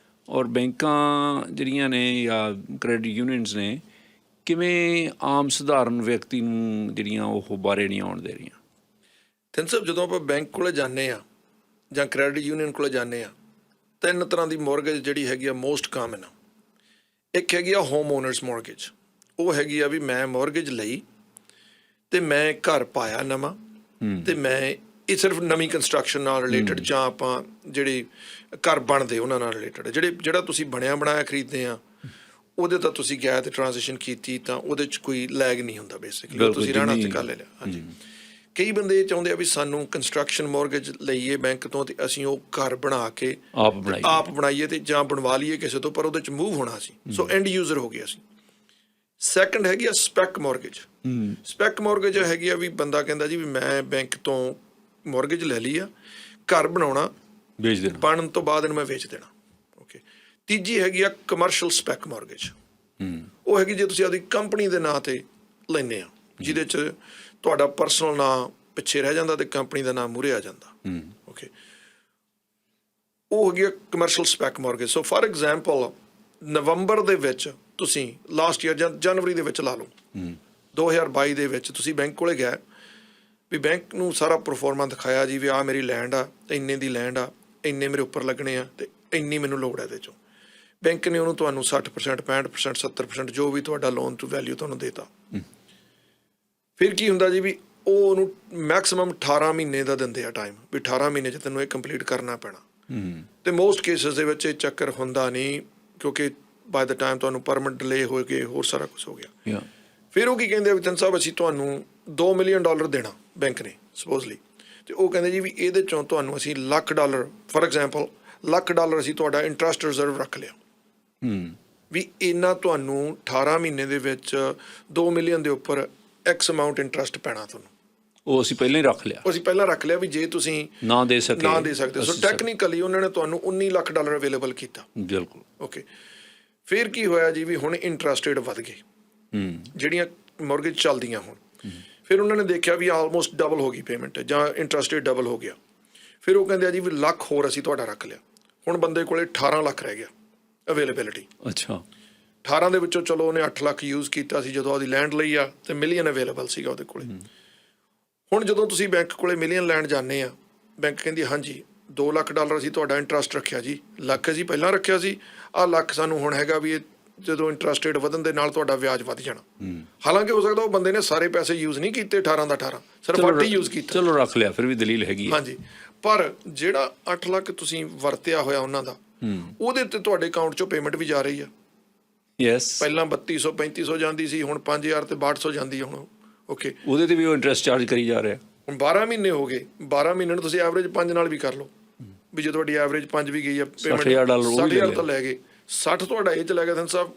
ਔਰ ਬੈਂਕਾਂ ਜਿਹੜੀਆਂ ਨੇ ਜਾਂ ਕ੍ਰੈਡਿਟ ਯੂਨੀਅਨਸ ਨੇ ਕਿਵੇਂ ਆਮ ਸਧਾਰਨ ਵਿਅਕਤੀ ਨੂੰ ਜਿਹੜੀਆਂ ਉਹ ਬਾਰੇ ਨਹੀਂ ਆਉਣ ਦੇ ਰਹੀਆਂ? ਤਿੰਨ ਸਾਹਿਬ, ਜਦੋਂ ਆਪਾਂ ਬੈਂਕ ਕੋਲੇ ਜਾਂਦੇ ਆ ਜਾਂ ਕ੍ਰੈਡਿਟ ਯੂਨੀਅਨ ਕੋਲੇ ਜਾਂਦੇ ਆ, 3 ਤਰ੍ਹਾਂ ਦੀ ਮੌਰਗੇਜ ਜਿਹੜੀ ਹੈਗੀ ਆ ਮੋਸਟ ਕਾਮਨ ਆ। ਇੱਕ ਹੈਗੀ ਆ ਹੋਮ ਓਨਰਸ ਮੌਰਗੇਜ, ਉਹ ਹੈਗੀ ਆ ਵੀ ਮੈਂ ਮੌਰਗੇਜ ਲਈ ਤੇ ਮੈਂ ਘਰ ਪਾਇਆ ਨਵਾਂ, ਤੇ ਮੈਂ ਇਹ ਸਿਰਫ ਨਵੀਂ ਕੰਸਟਰਕਸ਼ਨ ਨਾਲ ਰਿਲੇਟਡ ਜਾਂ ਆਪਾਂ ਜਿਹੜੇ ਘਰ ਬਣਦੇ ਉਹਨਾਂ ਨਾਲ ਰਿਲੇਟਡ, ਜਿਹੜਾ ਤੁਸੀਂ ਬਣਿਆ ਬਣਾਇਆ ਖਰੀਦਦੇ ਆ ਉਹਦੇ ਤਾਂ ਤੁਸੀਂ ਗਿਆ ਤੇ ਟ੍ਰਾਂਜੈਕਸ਼ਨ ਕੀਤੀ ਤਾਂ ਉਹਦੇ 'ਚ ਕੋਈ ਲੈਗ ਨਹੀਂ ਹੁੰਦਾ, ਬੇਸਿਕਲੀ ਤੁਸੀਂ ਰਹਿਣਾ ਤੇ ਕਰ ਲਿਆ। ਹਾਂਜੀ, ਕਈ ਬੰਦੇ ਚਾਹੁੰਦੇ ਆ ਵੀ ਸਾਨੂੰ ਕੰਸਟਰਕਸ਼ਨ ਮੌਰਗੇਜ ਲਈਏ ਬੈਂਕ ਤੋਂ ਤੇ ਅਸੀਂ ਉਹ ਘਰ ਬਣਾ ਕੇ ਆਪ ਬਣਾਈਏ ਤੇ ਜਾਂ ਬਣਵਾ ਲਈਏ ਕਿਸੇ ਤੋਂ, ਪਰ ਉਹਦੇ 'ਚ ਮੂਵ ਹੋਣਾ ਸੀ, ਸੋ ਐਂਡ ਯੂਜ਼ਰ ਹੋ ਗਿਆ ਸੀ। ਸੈਕੰਡ ਹੈਗੀ ਆ ਸਪੈਕ ਮੌਰਗੇਜ। ਸਪੈਕ ਮੌਰਗੇਜ ਹੈਗੀ ਆ ਵੀ ਬੰਦਾ ਕਹਿੰਦਾ ਜੀ ਵੀ ਮੈਂ ਬੈਂਕ ਤੋਂ ਮੌਰਗੇਜ ਲੈ ਲਈ ਆ, ਘਰ ਬਣਾਉਣਾ, ਵੇਚ ਦੇਣਾ, ਬਣਨ ਤੋਂ ਬਾਅਦ ਇਹਨੂੰ ਮੈਂ ਵੇਚ ਦੇਣਾ। ਓਕੇ, ਤੀਜੀ ਹੈਗੀ ਆ ਕਮਰਸ਼ੀਅਲ ਸਪੈਕ ਮੌਰਗੇਜ। ਉਹ ਹੈਗੀ ਜੇ ਤੁਸੀਂ ਆਪਦੀ ਕੰਪਨੀ ਦੇ ਨਾਂ ਤੇ ਲੈਂਦੇ ਆ, ਜਿਹਦੇ 'ਚ ਤੁਹਾਡਾ ਪਰਸਨਲ ਨਾਂ ਪਿੱਛੇ ਰਹਿ ਜਾਂਦਾ ਤੇ ਕੰਪਨੀ ਦਾ ਨਾਮ ਮੂਹਰੇ ਆ ਜਾਂਦਾ। ਓਕੇ, ਉਹ ਹੈਗੀ ਆ commercial spec mortgage. So for example ਨਵੰਬਰ ਦੇ ਵਿੱਚ ਤੁਸੀਂ ਲਾਸਟ ਈਅਰ ਜਾਂ ਜਨਵਰੀ ਦੇ ਵਿੱਚ ਲਾ ਲਓ 2022 ਦੇ ਵਿੱਚ ਤੁਸੀਂ ਬੈਂਕ ਕੋਲੇ ਗਏ ਵੀ ਬੈਂਕ ਨੂੰ ਸਾਰਾ ਪਰਫੋਰਮਾ ਦਿਖਾਇਆ ਜੀ ਵੀ ਆਹ ਮੇਰੀ ਲੈਂਡ ਆ, ਇੰਨੇ ਦੀ ਲੈਂਡ ਆ, ਇੰਨੇ ਮੇਰੇ ਉੱਪਰ ਲੱਗਣੇ ਆ ਤੇ ਇੰਨੀ ਮੈਨੂੰ ਲੋੜ ਹੈ ਇਹਦੇ 'ਚੋਂ। ਬੈਂਕ ਨੇ ਉਹਨੂੰ ਤੁਹਾਨੂੰ 60%, 65%, 70% ਜੋ ਵੀ ਤੁਹਾਡਾ ਲੋਨ ਟੂ ਵੈਲਿਊ ਤੁਹਾਨੂੰ ਦੇਤਾ। ਫਿਰ ਕੀ ਹੁੰਦਾ ਜੀ ਵੀ ਉਹ ਉਹਨੂੰ ਮੈਕਸਿਮਮ 18 ਮਹੀਨੇ ਦਾ ਦਿੰਦੇ ਆ ਟਾਈਮ, ਵੀ 18 ਮਹੀਨੇ 'ਚ ਤੈਨੂੰ ਇਹ ਕੰਪਲੀਟ ਕਰਨਾ ਪੈਣਾ। ਤੇ ਮੋਸਟ ਕੇਸਿਸ ਦੇ ਵਿੱਚ ਇਹ ਚੱਕਰ ਹੁੰਦਾ ਨਹੀਂ, ਕਿਉਂਕਿ ਬਾਏ ਦ ਟਾਈਮ ਤੁਹਾਨੂੰ ਪਰਮਿਟ ਡਿਲੇ ਹੋ ਗਏ, ਹੋਰ ਸਾਰਾ ਕੁਝ ਹੋ ਗਿਆ। ਫਿਰ ਉਹ ਕੀ ਕਹਿੰਦੇ ਆ ਵੀ ਸਾਹਿਬ ਅਸੀਂ ਤੁਹਾਨੂੰ $2 ਮਿਲੀਅਨ ਦੇਣਾ ਬੈਂਕ ਨੇ ਸਪੋਜ਼ਲੀ, ਤੇ ਉਹ ਕਹਿੰਦੇ ਜੀ ਵੀ ਇਹਦੇ ਚੋਂ ਤੁਹਾਨੂੰ ਅਸੀਂ $1 ਲੱਖ, ਫॉर ਐਗਜ਼ਾਮਪਲ $1 ਲੱਖ ਅਸੀਂ ਤੁਹਾਡਾ ਇੰਟਰਸਟ ਰਿਜ਼ਰਵ ਰੱਖ ਲਿਆ, ਵੀ ਇੰਨਾ ਤੁਹਾਨੂੰ 18 ਮਹੀਨੇ ਦੇ ਵਿੱਚ 2 ਮਿਲੀਅਨ ਦੇ ਉੱਪਰ X ਅਮਾਊਂਟ ਇੰਟਰਸਟ ਪੈਣਾ ਤੁਹਾਨੂੰ। ਉਹ ਅਸੀਂ ਪਹਿਲਾਂ ਹੀ ਰੱਖ ਲਿਆ, ਅਸੀਂ ਪਹਿਲਾਂ ਰੱਖ ਲਿਆ ਵੀ ਜੇ ਤੁਸੀਂ ਨਾ ਦੇ ਸਕਦੇ। ਸੋ ਟੈਕਨੀਕਲੀ ਉਹਨਾਂ ਨੇ ਤੁਹਾਨੂੰ $19 ਲੱਖ ਅਵੇਲੇਬਲ ਕੀਤਾ। ਬਿਲਕੁਲ ਓਕੇ। ਫਿਰ ਕੀ ਹੋਇਆ ਜੀ ਵੀ ਹੁਣ ਇੰਟਰਸਟ ਰੇਟ ਵੱਧ ਗਏ, ਜਿਹੜੀਆਂ ਮੌਰਗੇਜ ਚੱਲਦੀਆਂ ਹੁਣ। ਫਿਰ ਉਹਨਾਂ ਨੇ ਦੇਖਿਆ ਵੀ ਆਲਮੋਸਟ ਡਬਲ ਹੋ ਗਈ ਪੇਮੈਂਟ, ਜਾਂ ਇੰਟਰਸਟ ਰੇਟ ਡਬਲ ਹੋ ਗਿਆ। ਫਿਰ ਉਹ ਕਹਿੰਦੇ ਆ ਜੀ ਵੀ ਲੱਖ ਹੋਰ ਅਸੀਂ ਤੁਹਾਡਾ ਰੱਖ ਲਿਆ। ਹੁਣ ਬੰਦੇ ਕੋਲੇ 18 ਲੱਖ ਰਹਿ ਗਿਆ ਅਵੇਲੇਬਿਲਿਟੀ। ਅੱਛਾ। 18 ਦੇ ਵਿੱਚੋਂ ਚਲੋ ਉਹਨੇ 8 ਲੱਖ ਯੂਜ਼ ਕੀਤਾ ਸੀ ਜਦੋਂ ਉਹਦੀ ਲੈਂਡ ਲਈ ਆ, ਤੇ ਮਿਲੀਅਨ ਅਵੇਲੇਬਲ ਸੀਗਾ ਉਹਦੇ ਕੋਲੇ। ਹੁਣ ਜਦੋਂ ਤੁਸੀਂ ਬੈਂਕ ਕੋਲੇ ਮਿਲੀਅਨ ਲੈਣ ਜਾਂਦੇ ਆ, ਬੈਂਕ ਕਹਿੰਦੀ ਹਾਂਜੀ $2 ਲੱਖ ਅਸੀਂ ਤੁਹਾਡਾ ਇੰਟਰਸਟ ਰੱਖਿਆ ਜੀ, ਲੱਖ ਅਸੀਂ ਪਹਿਲਾਂ ਰੱਖਿਆ ਸੀ, ਆਹ ਲੱਖ ਸਾਨੂੰ ਹੁਣ ਹੈਗਾ ਵੀ ਇਹ ਜਦੋਂ ਇੰਟਰਸਟ ਰੇਟ ਵਧਣ ਦੇ ਨਾਲ ਤੁਹਾਡਾ ਵਿਆਜ ਵੱਧ ਜਾਣਾ। ਹਾਲਾਂਕਿ ਹੋ ਸਕਦਾ ਉਹ ਬੰਦੇ ਨੇ ਸਾਰੇ ਪੈਸੇ ਯੂਜ਼ ਨਹੀਂ ਕੀਤੇ 18 ਦਾ 18, ਸਿਰਫ 8 ਹੀ ਯੂਜ਼ ਕੀਤਾ। ਚਲੋ ਰੱਖ ਲਿਆ, ਫਿਰ ਵੀ ਦਲੀਲ ਹੈਗੀ। ਹਾਂਜੀ, ਪਰ ਜਿਹੜਾ 8 ਲੱਖ ਤੁਸੀਂ ਵਰਤਿਆ ਹੋਇਆ ਉਹਨਾਂ ਦਾ, ਉਹਦੇ ਤੇ ਤੁਹਾਡੇ ਅਕਾਊਂਟ 'ਚੋਂ ਪੇਮੈਂਟ ਵੀ ਜਾ ਰਹੀ ਆ। ਯੈਸ, ਪਹਿਲਾਂ 3200 3500 ਜਾਂਦੀ ਸੀ, ਹੁਣ 5000 ਤੇ 6200 ਜਾਂਦੀ ਆ ਹੁਣ। ਓਕੇ, ਉਹਦੇ ਤੇ ਵੀ ਉਹ ਇੰਟਰਸਟ ਚਾਰਜ ਕਰੀ ਜਾ ਰਿਹਾ। ਹੁਣ 12 ਮਹੀਨੇ ਹੋ ਗਏ, 12 ਮਹੀਨੇ ਨੂੰ ਤੁਸੀਂ ਐਵਰੇਜ 5 ਨਾਲ ਵੀ ਕਰ ਲਓ, ਵੀ ਜੇ ਤੁਹਾਡੀ ਐਵਰੇਜ 5 ਵੀ ਗਈ ਆ ਪੇਮੈਂਟ, $60,000 ਤਾਂ ਲੈ ਗਏ। 60 ਤੁਹਾਡਾ ਇਹ 'ਚ ਲੈ ਗਿਆ ਸੰਤ ਸਾਹਿਬ,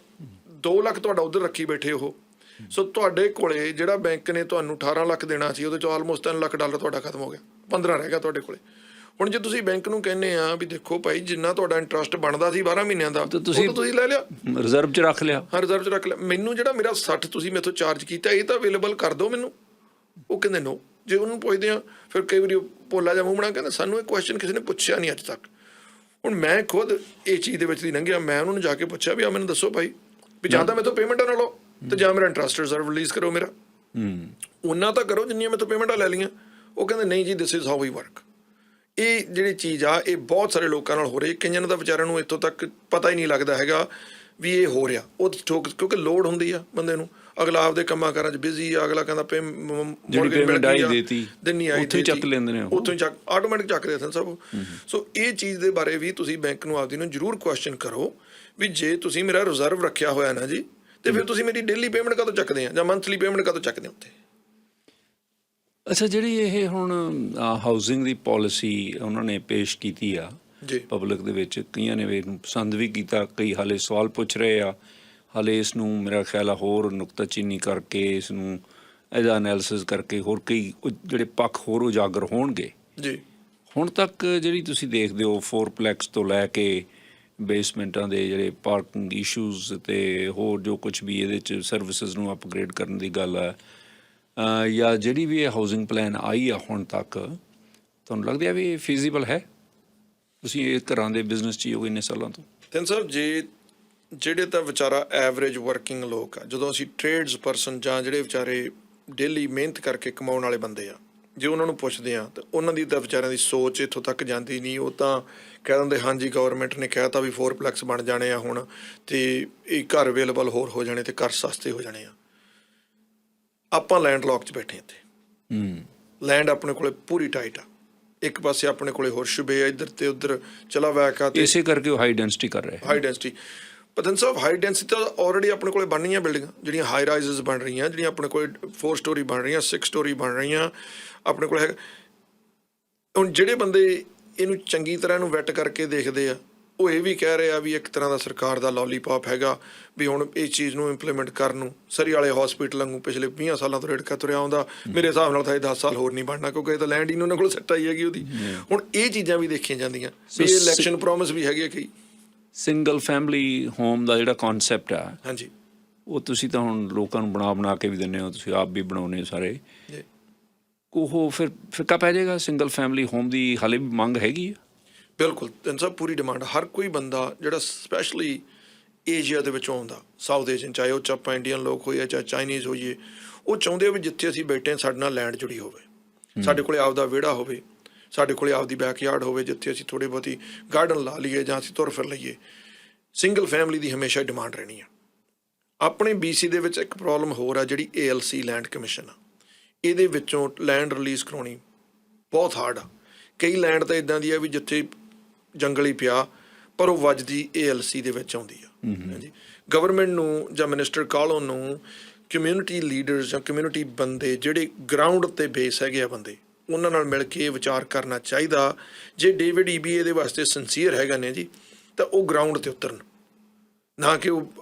2 ਲੱਖ ਤੁਹਾਡਾ ਉੱਧਰ ਰੱਖੀ ਬੈਠੇ ਉਹ। ਸੋ ਤੁਹਾਡੇ ਕੋਲੇ ਜਿਹੜਾ ਬੈਂਕ ਨੇ ਤੁਹਾਨੂੰ 18 ਲੱਖ ਦੇਣਾ ਸੀ, ਉਹਦੇ 'ਚੋਂ ਆਲਮੋਸਟ $3 ਲੱਖ ਤੁਹਾਡਾ ਖਤਮ ਹੋ ਗਿਆ, 15 ਰਹਿ ਗਿਆ ਤੁਹਾਡੇ ਕੋਲੇ। ਹੁਣ ਜੇ ਤੁਸੀਂ ਬੈਂਕ ਨੂੰ ਕਹਿੰਦੇ ਆ ਵੀ ਦੇਖੋ ਭਾਈ ਜਿੰਨਾ ਤੁਹਾਡਾ ਇੰਟਰਸਟ ਬਣਦਾ ਸੀ 12 ਮਹੀਨਿਆਂ ਦਾ, ਤੁਸੀਂ ਲੈ ਲਿਆ, ਰਿਜ਼ਰਵ 'ਚ ਰੱਖ ਲਿਆ। ਹਾਂ, ਰਿਜ਼ਰਵ 'ਚ ਰੱਖ ਲਿਆ। ਮੈਨੂੰ ਜਿਹੜਾ ਮੇਰਾ 60 ਤੁਸੀਂ ਮੇਰੇ ਤੋਂ ਚਾਰਜ ਕੀਤਾ, ਇਹ ਤਾਂ ਅਵੇਲੇਬਲ ਕਰ ਦਿਓ ਮੈਨੂੰ। ਉਹ ਕਹਿੰਦੇ ਨੋ। ਜੇ ਉਹਨੂੰ ਪੁੱਛਦੇ ਆ, ਫਿਰ ਕਈ ਵਾਰੀ ਭੋਲਾ ਜਿਹਾ ਮੂੰਹ ਬਣਾ ਕਹਿੰਦਾ ਸਾਨੂੰ ਇਹ ਕੁਐਸਚਨ ਕਿਸੇ ਨੇ ਪੁੱਛਿਆ ਨਹੀਂ ਅੱਜ ਤੱਕ। ਹੁਣ ਮੈਂ ਖੁਦ ਇਹ ਚੀਜ਼ ਦੇ ਵਿੱਚ ਦੀ ਲੰਘਿਆ, ਮੈਂ ਉਹਨਾਂ ਨੂੰ ਜਾ ਕੇ ਪੁੱਛਿਆ ਵੀ ਆ ਮੈਨੂੰ ਦੱਸੋ ਭਾਈ, ਵੀ ਜਾਂ ਤਾਂ ਮੇਰੇ ਤੋਂ ਪੇਮੈਂਟਾਂ ਨਾ ਲਓ, ਤੇ ਜਾਂ ਮੇਰਾ ਇੰਟਰਸਟ ਰਿਜ਼ਰਵ ਰਿਲੀਜ਼ ਕਰੋ ਮੇਰਾ। ਉਹਨਾਂ ਤਾਂ ਕਰੋ ਜਿੰਨੀਆਂ ਮੇਰੇ ਤੋਂ ਪੇਮੈਂਟਾਂ ਲੈ ਲਈਆਂ। ਉਹ ਕਹਿੰਦੇ ਨਹੀਂ ਜੀ, this is how we work. ਇਹ ਜਿਹੜੀ ਚੀਜ਼ ਆ, ਇਹ ਬਹੁਤ ਸਾਰੇ ਲੋਕਾਂ ਨਾਲ ਹੋ ਰਹੀ। ਕਈਆਂ ਦਾ ਵਿਚਾਰਿਆਂ ਨੂੰ ਇੱਥੋਂ ਤੱਕ ਪਤਾ ਹੀ ਨਹੀਂ ਲੱਗਦਾ ਹੈਗਾ ਵੀ ਇਹ ਹੋ ਰਿਹਾ। ਉਹ ਕਿਉਂਕਿ ਲੋੜ ਹੁੰਦੀ ਆ ਬੰਦੇ ਨੂੰ, ਅਗਲਾ ਆਪਦੇ ਕੰਮਾਂ ਕਾਰਾਂ 'ਚ ਬਿਜ਼ੀ ਆ, ਅਗਲਾ ਕਹਿੰਦਾ ਦਿੰਨੀ ਆਈ, ਉੱਥੋਂ ਹੀ ਚੱਕ ਲੈਂਦੇ ਨੇ, ਉੱਥੋਂ ਹੀ ਚੱਕ ਆਟੋਮੈਟਿਕ ਚੱਕਦੇ ਸਨ ਸਭ। ਸੋ ਇਹ ਚੀਜ਼ ਦੇ ਬਾਰੇ ਵੀ ਤੁਸੀਂ ਬੈਂਕ ਨੂੰ ਆਪਦੀ ਨੂੰ ਜ਼ਰੂਰ ਕੁਐਸਚਨ ਕਰੋ ਵੀ ਜੇ ਤੁਸੀਂ ਮੇਰਾ ਰਿਜ਼ਰਵ ਰੱਖਿਆ ਹੋਇਆ ਨਾ ਜੀ, ਤੇ ਫਿਰ ਤੁਸੀਂ ਮੇਰੀ ਡੇਲੀ ਪੇਮੈਂਟ ਕਦੋਂ ਚੱਕਦੇ ਆ ਜਾਂ ਮੰਥਲੀ ਪੇਮੈਂਟ ਕਦੋਂ ਚੱਕਦੇ ਉੱਥੇ। ਅੱਛਾ, ਜਿਹੜੀ ਇਹ ਹੁਣ ਹਾਊਸਿੰਗ ਦੀ ਪਾਲਿਸੀ ਉਹਨਾਂ ਨੇ ਪੇਸ਼ ਕੀਤੀ ਆ ਪਬਲਿਕ ਦੇ ਵਿੱਚ, ਕਈਆਂ ਨੇ ਇਹਨੂੰ ਪਸੰਦ ਵੀ ਕੀਤਾ, ਕਈ ਹਾਲੇ ਸਵਾਲ ਪੁੱਛ ਰਹੇ ਆ। ਹਾਲੇ ਇਸ ਨੂੰ ਮੇਰਾ ਖਿਆਲ ਆ ਹੋਰ ਨੁਕਤਾਚੀਨੀ ਕਰਕੇ, ਇਸ ਨੂੰ ਇਹਦਾ ਐਨਾਲਿਸਿਸ ਕਰਕੇ ਹੋਰ ਕਈ ਜਿਹੜੇ ਪੱਖ ਹੋਰ ਉਜਾਗਰ ਹੋਣਗੇ ਜੀ। ਹੁਣ ਤੱਕ ਜਿਹੜੀ ਤੁਸੀਂ ਦੇਖਦੇ ਹੋ 4 ਤੋਂ ਲੈ ਕੇ ਬੇਸਮੈਂਟਾਂ ਦੇ ਜਿਹੜੇ ਪਾਰਕਿੰਗ ਇਸ਼ੂਜ਼ ਅਤੇ ਹੋਰ ਜੋ ਕੁਛ ਵੀ ਇਹਦੇ 'ਚ ਸਰਵਿਸਿਜ਼ ਨੂੰ ਅਪਗ੍ਰੇਡ ਕਰਨ ਦੀ ਗੱਲ ਹੈ, ਜਾਂ ਜਿਹੜੀ ਵੀ ਇਹ ਹਾਊਸਿੰਗ ਪਲਾਨ ਆਈ ਆ ਹੁਣ ਤੱਕ, ਤੁਹਾਨੂੰ ਲੱਗਦਾ ਵੀ ਇਹ ਫੀਜ਼ੀਬਲ ਹੈ? ਤੁਸੀਂ ਇਹ ਘਰਾਂ ਦੇ ਬਿਜ਼ਨਸ 'ਚ ਹੀ ਹੋ ਇੰਨੇ ਸਾਲਾਂ ਤੋਂ। ਤਿੰਨ ਸਾਹਿਬ, ਜਿਹੜੇ ਤਾਂ ਵਿਚਾਰਾ ਐਵਰੇਜ ਵਰਕਿੰਗ ਲੋਕ ਆ, ਜਦੋਂ ਅਸੀਂ ਟ੍ਰੇਡਸ ਪਰਸਨ ਜਾਂ ਜਿਹੜੇ ਵਿਚਾਰੇ ਡੇਲੀ ਮਿਹਨਤ ਕਰਕੇ ਕਮਾਉਣ ਵਾਲੇ ਬੰਦੇ ਆ, ਜੇ ਉਹਨਾਂ ਨੂੰ ਪੁੱਛਦੇ ਆ ਤਾਂ ਉਹਨਾਂ ਦੀ ਤਾਂ ਵਿਚਾਰਿਆਂ ਦੀ ਸੋਚ ਇੱਥੋਂ ਤੱਕ ਜਾਂਦੀ ਨਹੀਂ। ਉਹ ਤਾਂ ਕਹਿ ਦਿੰਦੇ ਹਾਂਜੀ ਗਵਰਨਮੈਂਟ ਨੇ ਕਹਿ ਤਾ ਵੀ 4 ਬਣ ਜਾਣੇ ਆ ਹੁਣ, ਅਤੇ ਇਹ ਘਰ ਅਵੇਲੇਬਲ ਹੋਰ ਹੋ ਜਾਣੇ ਅਤੇ ਘਰ ਸਸਤੇ ਹੋ ਜਾਣੇ ਆ। ਆਪਾਂ ਲੈਂਡ ਲੌਕ 'ਚ ਬੈਠੇ ਇੱਥੇ, ਲੈਂਡ ਆਪਣੇ ਕੋਲੇ ਪੂਰੀ ਟਾਈਟ ਆ, ਇੱਕ ਪਾਸੇ ਆਪਣੇ ਕੋਲੇ ਹੋਰ ਸ਼ੁਬੇ ਆ, ਇੱਧਰ ਤੇ ਉੱਧਰ ਚਲਾ ਵੈਕ ਆ, ਇਸੇ ਕਰਕੇ ਉਹ ਹਾਈ ਡੈਂਸਿਟੀ ਕਰ ਰਹੇ। ਹਾਈ ਡੈਂਸਿਟੀ ਪਤਨ ਸਾਹਿਬ, ਹਾਈ ਡੈਂਸਿਟੀ ਤਾਂ ਆਲਰੇਡੀ ਆਪਣੇ ਕੋਲੇ ਬਣ ਰਹੀਆਂ ਬਿਲਡਿੰਗਾਂ, ਜਿਹੜੀਆਂ ਹਾਈ ਰਾਈਜ਼ਸ ਬਣ ਰਹੀਆਂ, ਜਿਹੜੀਆਂ ਆਪਣੇ ਕੋਲੇ 4 ਸਟੋਰੀ ਬਣ ਰਹੀਆਂ, 6 ਸਟੋਰੀ ਬਣ ਰਹੀਆਂ ਆਪਣੇ ਕੋਲ ਹੈਗਾ। ਹੁਣ ਜਿਹੜੇ ਬੰਦੇ ਇਹਨੂੰ ਚੰਗੀ ਤਰ੍ਹਾਂ ਇਹਨੂੰ ਵੈਟ ਕਰਕੇ ਦੇਖਦੇ ਆ, ਉਹ ਇਹ ਵੀ ਕਹਿ ਰਹੇ ਆ ਵੀ ਇੱਕ ਤਰ੍ਹਾਂ ਦਾ ਸਰਕਾਰ ਦਾ ਲੋਲੀਪੌਪ ਹੈਗਾ ਵੀ ਹੁਣ ਇਸ ਚੀਜ਼ ਨੂੰ ਇੰਪਲੀਮੈਂਟ ਕਰਨ ਨੂੰ। ਸਰੀ ਵਾਲੇ ਹਸਪੀਟਲ ਵਾਂਗੂ ਪਿਛਲੇ 20 ਸਾਲਾਂ ਤੋਂ ਰੇੜਕਾ ਤੁਰਿਆ ਆਉਂਦਾ, ਮੇਰੇ ਹਿਸਾਬ ਨਾਲ ਤਾਂ ਇਹ 10 ਸਾਲ ਹੋਰ ਨਹੀਂ ਬਣਨਾ, ਕਿਉਂਕਿ ਇਹ ਤਾਂ ਲੈਂਡ ਹੀ ਉਹਨਾਂ ਕੋਲ ਸੈੱਟ ਆਈ ਹੈਗੀ ਉਹਦੀ। ਹੁਣ ਇਹ ਚੀਜ਼ਾਂ ਵੀ ਦੇਖੀਆਂ ਜਾਂਦੀਆਂ ਵੀ ਇਹ ਇਲੈਕਸ਼ਨ ਪ੍ਰੋਮਿਸ ਵੀ ਹੈਗੇ ਕਈ। ਸਿੰਗਲ ਫੈਮਿਲੀ ਹੋਮ ਦਾ ਜਿਹੜਾ ਕੌਨਸੈਪਟ ਆ, ਹਾਂਜੀ, ਉਹ ਤੁਸੀਂ ਤਾਂ ਹੁਣ ਲੋਕਾਂ ਨੂੰ ਬਣਾ ਕੇ ਵੀ ਦਿੰਦੇ ਹੋ, ਤੁਸੀਂ ਆਪ ਵੀ ਬਣਾਉਂਦੇ ਸਾਰੇ। ਉਹ ਫਿਰ ਫਿੱਕਾ ਪੈ ਜਾਏਗਾ ਸਿੰਗਲ ਫੈਮਿਲੀ ਹੋਮ ਦੀ, ਹਾਲੇ ਵੀ ਮੰਗ ਹੈਗੀ ਆ? ਬਿਲਕੁਲ ਤਿੰਨ ਸਾਹਿਬ, ਪੂਰੀ ਡਿਮਾਂਡ। ਹਰ ਕੋਈ ਬੰਦਾ ਜਿਹੜਾ ਸਪੈਸ਼ਲੀ ਏਸ਼ੀਆ ਦੇ ਵਿੱਚੋਂ ਆਉਂਦਾ, ਸਾਊਥ ਏਸ਼ੀਅਨ, ਚਾਹੇ ਉਹ 'ਚ ਆਪਾਂ ਇੰਡੀਅਨ ਲੋਕ ਹੋਈਏ ਚਾਹੇ ਚਾਈਨੀਜ਼ ਹੋਈਏ, ਉਹ ਚਾਹੁੰਦੇ ਆ ਵੀ ਜਿੱਥੇ ਅਸੀਂ ਬੈਠੇ ਸਾਡੇ ਨਾਲ ਲੈਂਡ ਜੁੜੀ ਹੋਵੇ, ਸਾਡੇ ਕੋਲ ਆਪਦਾ ਵਿਹੜਾ ਹੋਵੇ, ਸਾਡੇ ਕੋਲ ਆਪਦੀ ਬੈਕਯਾਰਡ ਹੋਵੇ, ਜਿੱਥੇ ਅਸੀਂ ਥੋੜ੍ਹੀ ਬਹੁਤੀ ਗਾਰਡਨ ਲਾ ਲਈਏ ਜਾਂ ਅਸੀਂ ਤੁਰ ਫਿਰ ਲਈਏ। ਸਿੰਗਲ ਫੈਮਿਲੀ ਦੀ ਹਮੇਸ਼ਾ ਡਿਮਾਂਡ ਰਹਿਣੀ ਆ। ਆਪਣੇ BC ਦੇ ਵਿੱਚ ਇੱਕ ਪ੍ਰੋਬਲਮ ਹੋਰ ਆ, ਜਿਹੜੀ ALC ਲੈਂਡ ਕਮਿਸ਼ਨ ਆ। ਇਹਦੇ ਵਿੱਚੋਂ ਲੈਂਡ ਰਿਲੀਜ਼ ਕਰਾਉਣੀ ਬਹੁਤ ਹਾਰਡ ਆ। ਕਈ ਲੈਂਡ ਤਾਂ ਇਦਾਂ ਦੀ ਆ ਵੀ ਜਿੱਥੇ ਜੰਗਲ ਹੀ ਪਿਆ ਪਰ ਉਹ ਵੱਜਦੀ ALC ਦੇ ਵਿੱਚ ਆਉਂਦੀ ਆ। ਹਾਂਜੀ, ਗਵਰਨਮੈਂਟ ਨੂੰ ਜਾਂ ਮਿਨਿਸਟਰ ਕਾਹਲੋਂ ਨੂੰ ਕਮਿਊਨਿਟੀ ਲੀਡਰਸ ਜਾਂ ਕਮਿਊਨਿਟੀ ਬੰਦੇ ਜਿਹੜੇ ਗਰਾਊਂਡ 'ਤੇ ਬੇਸ ਹੈਗੇ ਆ ਬੰਦੇ, ਉਹਨਾਂ ਨਾਲ ਮਿਲ ਕੇ ਵਿਚਾਰ ਕਰਨਾ ਚਾਹੀਦਾ। ਜੇ ਡੇਵਿਡ EBA ਇਹਦੇ ਵਾਸਤੇ ਸਿੰਸੀਅਰ ਹੈਗਾ ਨੇ ਜੀ ਤਾਂ ਉਹ ਗਰਾਊਂਡ 'ਤੇ ਉਤਰਨ, ਨਾ ਕਿ ਉਹ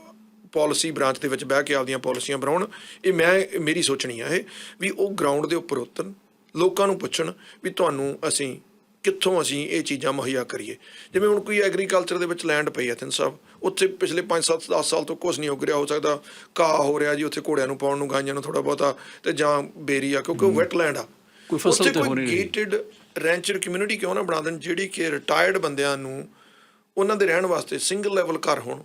ਪਾਲਿਸੀ ਬ੍ਰਾਂਚ ਦੇ ਵਿੱਚ ਬਹਿ ਕੇ ਆਪਦੀਆਂ ਪਾਲਿਸੀਆਂ ਬਣਾਉਣ। ਇਹ ਮੇਰੀ ਸੋਚਣੀ ਆ ਇਹ ਵੀ ਉਹ ਗਰਾਊਂਡ ਦੇ ਉੱਪਰ ਉਤਰਨ, ਲੋਕਾਂ ਨੂੰ ਪੁੱਛਣ ਵੀ ਤੁਹਾਨੂੰ ਕਿੱਥੋਂ ਅਸੀਂ ਇਹ ਚੀਜ਼ਾਂ ਮੁਹੱਈਆ ਕਰੀਏ। ਜਿਵੇਂ ਹੁਣ ਕੋਈ ਐਗਰੀਕਲਚਰ ਦੇ ਵਿੱਚ ਲੈਂਡ ਪਈ ਹੈ ਥਿੰਦ ਸਾਹਿਬ, ਉੱਥੇ ਪਿਛਲੇ 5-7-10 ਸਾਲ ਤੋਂ ਕੁਛ ਨਹੀਂ ਉੱਗ ਰਿਹਾ, ਹੋ ਸਕਦਾ ਘਾਹ ਹੋ ਰਿਹਾ ਜੀ ਉੱਥੇ ਘੋੜਿਆਂ ਨੂੰ ਪਾਉਣ ਨੂੰ, ਗਾਈਆਂ ਨੂੰ ਥੋੜ੍ਹਾ ਬਹੁਤਾ, ਤੇ ਜਾਂ ਬੇਰੀ ਆ ਕਿਉਂਕਿ ਉਹ ਵੈਟ ਲੈਂਡ ਆ। ਕੋਈ ਫਸਲ ਤੇ ਹੋ ਨਹੀਂ ਰਹੀ। ਗੇਟਡ ਰੈਂਚਰ ਕਮਿਊਨਿਟੀ ਕਿਉਂ ਨਾ ਬਣਾ ਦੇਣ ਜਿਹੜੀ ਕਿ ਰਿਟਾਇਰਡ ਬੰਦਿਆਂ ਨੂੰ ਉਹਨਾਂ ਦੇ ਰਹਿਣ ਵਾਸਤੇ ਸਿੰਗਲ ਲੈਵਲ ਘਰ ਹੋਣ,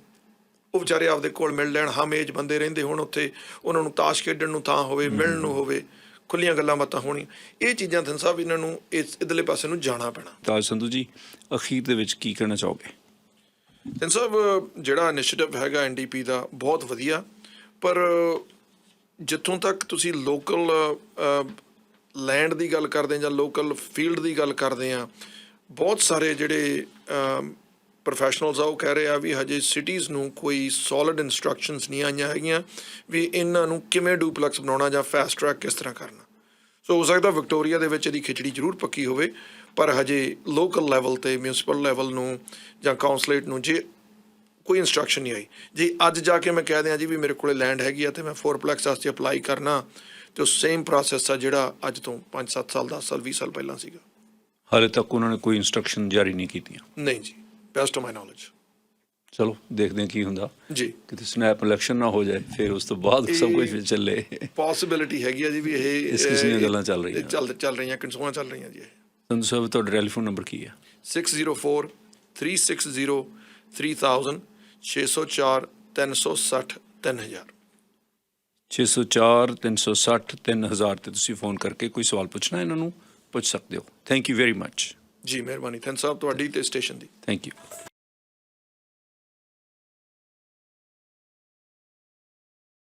ਉਹ ਵਿਚਾਰੇ ਆਪਦੇ ਕੋਲ ਮਿਲ ਲੈਣ। ਹਮ ਏਜ ਬੰਦੇ ਰਹਿੰਦੇ ਹੋਣ ਉੱਥੇ, ਉਹਨਾਂ ਨੂੰ ਤਾਸ਼ ਖੇਡਣ ਨੂੰ ਥਾਂ ਹੋਵੇ, ਮਿਲਣ ਨੂੰ ਹੋਵੇ, ਖੁੱਲੀਆਂ ਗੱਲਾਂ ਬਾਤਾਂ ਹੋਣੀਆਂ। ਇਹ ਚੀਜ਼ਾਂ ਥਿੰਦ ਸਾਹਿਬ ਇਹਨਾਂ ਨੂੰ ਇਧਰਲੇ ਪਾਸੇ ਨੂੰ ਜਾਣਾ ਪੈਣਾ। ਤਾਜ ਸੰਧੂ ਜੀ, ਅਖੀਰ ਦੇ ਵਿੱਚ ਕੀ ਕਹਿਣਾ ਚਾਹੋਗੇ? ਥਿੰਦ ਸਾਹਿਬ, ਜਿਹੜਾ ਇਨੀਸ਼ੀਏਟਿਵ ਹੈਗਾ NDP ਦਾ ਬਹੁਤ ਵਧੀਆ, ਪਰ ਜਿੱਥੋਂ ਤੱਕ ਤੁਸੀਂ ਲੋਕਲ ਲੈਂਡ ਦੀ ਗੱਲ ਕਰਦੇ ਜਾਂ ਲੋਕਲ ਫੀਲਡ ਦੀ ਗੱਲ ਕਰਦੇ ਆ, ਬਹੁਤ ਸਾਰੇ ਜਿਹੜੇ ਪ੍ਰੋਫੈਸ਼ਨਲਸ ਆ ਉਹ ਕਹਿ ਰਹੇ ਆ ਵੀ ਹਜੇ ਸਿਟੀਜ਼ ਨੂੰ ਕੋਈ ਸੋਲਿਡ ਇੰਸਟਰਕਸ਼ਨਸ ਨਹੀਂ ਆਈਆਂ ਹੈਗੀਆਂ ਵੀ ਇਹਨਾਂ ਨੂੰ ਕਿਵੇਂ ਡੂਪਲੈਕਸ ਬਣਾਉਣਾ ਜਾਂ ਫਾਸਟ ਟਰੈਕ ਕਿਸ ਤਰ੍ਹਾਂ ਕਰਨਾ। ਸੋ ਹੋ ਸਕਦਾ ਵਿਕਟੋਰੀਆ ਦੇ ਵਿੱਚ ਇਹਦੀ ਖਿਚੜੀ ਜ਼ਰੂਰ ਪੱਕੀ ਹੋਵੇ, ਪਰ ਹਜੇ ਲੋਕਲ ਲੈਵਲ 'ਤੇ ਮਿਊਨਿਸਪਲ ਲੈਵਲ ਨੂੰ ਜਾਂ ਕਾਉਂਸਲੇਟ ਨੂੰ ਜੇ ਕੋਈ ਇੰਸਟਰਕਸ਼ਨ ਨਹੀਂ ਆਈ। ਜੇ ਅੱਜ ਜਾ ਕੇ ਮੈਂ ਕਹਿ ਦਿਆਂ ਜੀ ਵੀ ਮੇਰੇ ਕੋਲ ਲੈਂਡ ਹੈਗੀ ਆ ਅਤੇ ਮੈਂ ਫੋਰਪਲੈਕਸ ਵਾਸਤੇ ਅਪਲਾਈ ਕਰਨਾ, ਅਤੇ ਉਹ ਸੇਮ ਪ੍ਰੋਸੈਸ ਆ ਜਿਹੜਾ ਅੱਜ ਤੋਂ 5-7 ਸਾਲ 10 ਸਾਲ 20 ਸਾਲ ਪਹਿਲਾਂ ਸੀਗਾ। ਹਾਲੇ ਤੱਕ ਉਹਨਾਂ ਨੇ ਕੋਈ ਇੰਸਟਰਕਸ਼ਨ ਜਾਰੀ ਨਹੀਂ ਕੀਤੀਆਂ? ਨਹੀਂ ਜੀ, ਬੈਸਟ ਆਫ ਮਾਈ ਨੌਲੇਜ। ਚਲੋ ਦੇਖਦੇ ਹਾਂ ਕੀ ਹੁੰਦਾ ਜੀ। ਕਿਤੇ ਸਨੈਪ ਇਲੈਕਸ਼ਨ ਨਾ ਹੋ ਜਾਏ, ਫਿਰ ਉਸ ਤੋਂ ਬਾਅਦ ਸਭ ਕੁਝ ਚੱਲੇ। ਪੋਸੀਬਿਲਿਟੀ ਹੈਗੀ ਆ ਜੀ ਵੀ ਇਹ ਇਸ ਕਿਸਮ ਦੀਆਂ ਗੱਲਾਂ ਚੱਲ ਰਹੀਆਂ, ਚੱਲ ਰਹੀਆਂ, ਕਨਸੂਆਂ ਚੱਲ ਰਹੀਆਂ ਜੀ। ਇਹ ਸੰਧੂ ਸਾਹਿਬ, ਤੁਹਾਡਾ ਟੈਲੀਫੋਨ ਨੰਬਰ ਕੀ ਹੈ? 6043603000 604 360 3000 604 360 3000 ਤੇ ਤੁਸੀਂ ਫੋਨ ਕਰਕੇ ਕੋਈ ਸਵਾਲ ਪੁੱਛਣਾ ਇਹਨਾਂ ਨੂੰ ਪੁੱਛ ਸਕਦੇ ਹੋ। ਥੈਂਕ ਯੂ ਵੈਰੀ ਮਚ ਜੀ। ਮਿਹਰਬਾਨੀ ਥੈਂਕ ਸਾਹਿਬ ਤੁਹਾਡੀ ਤੇ ਸਟੇਸ਼ਨ ਦੀ। Thank you.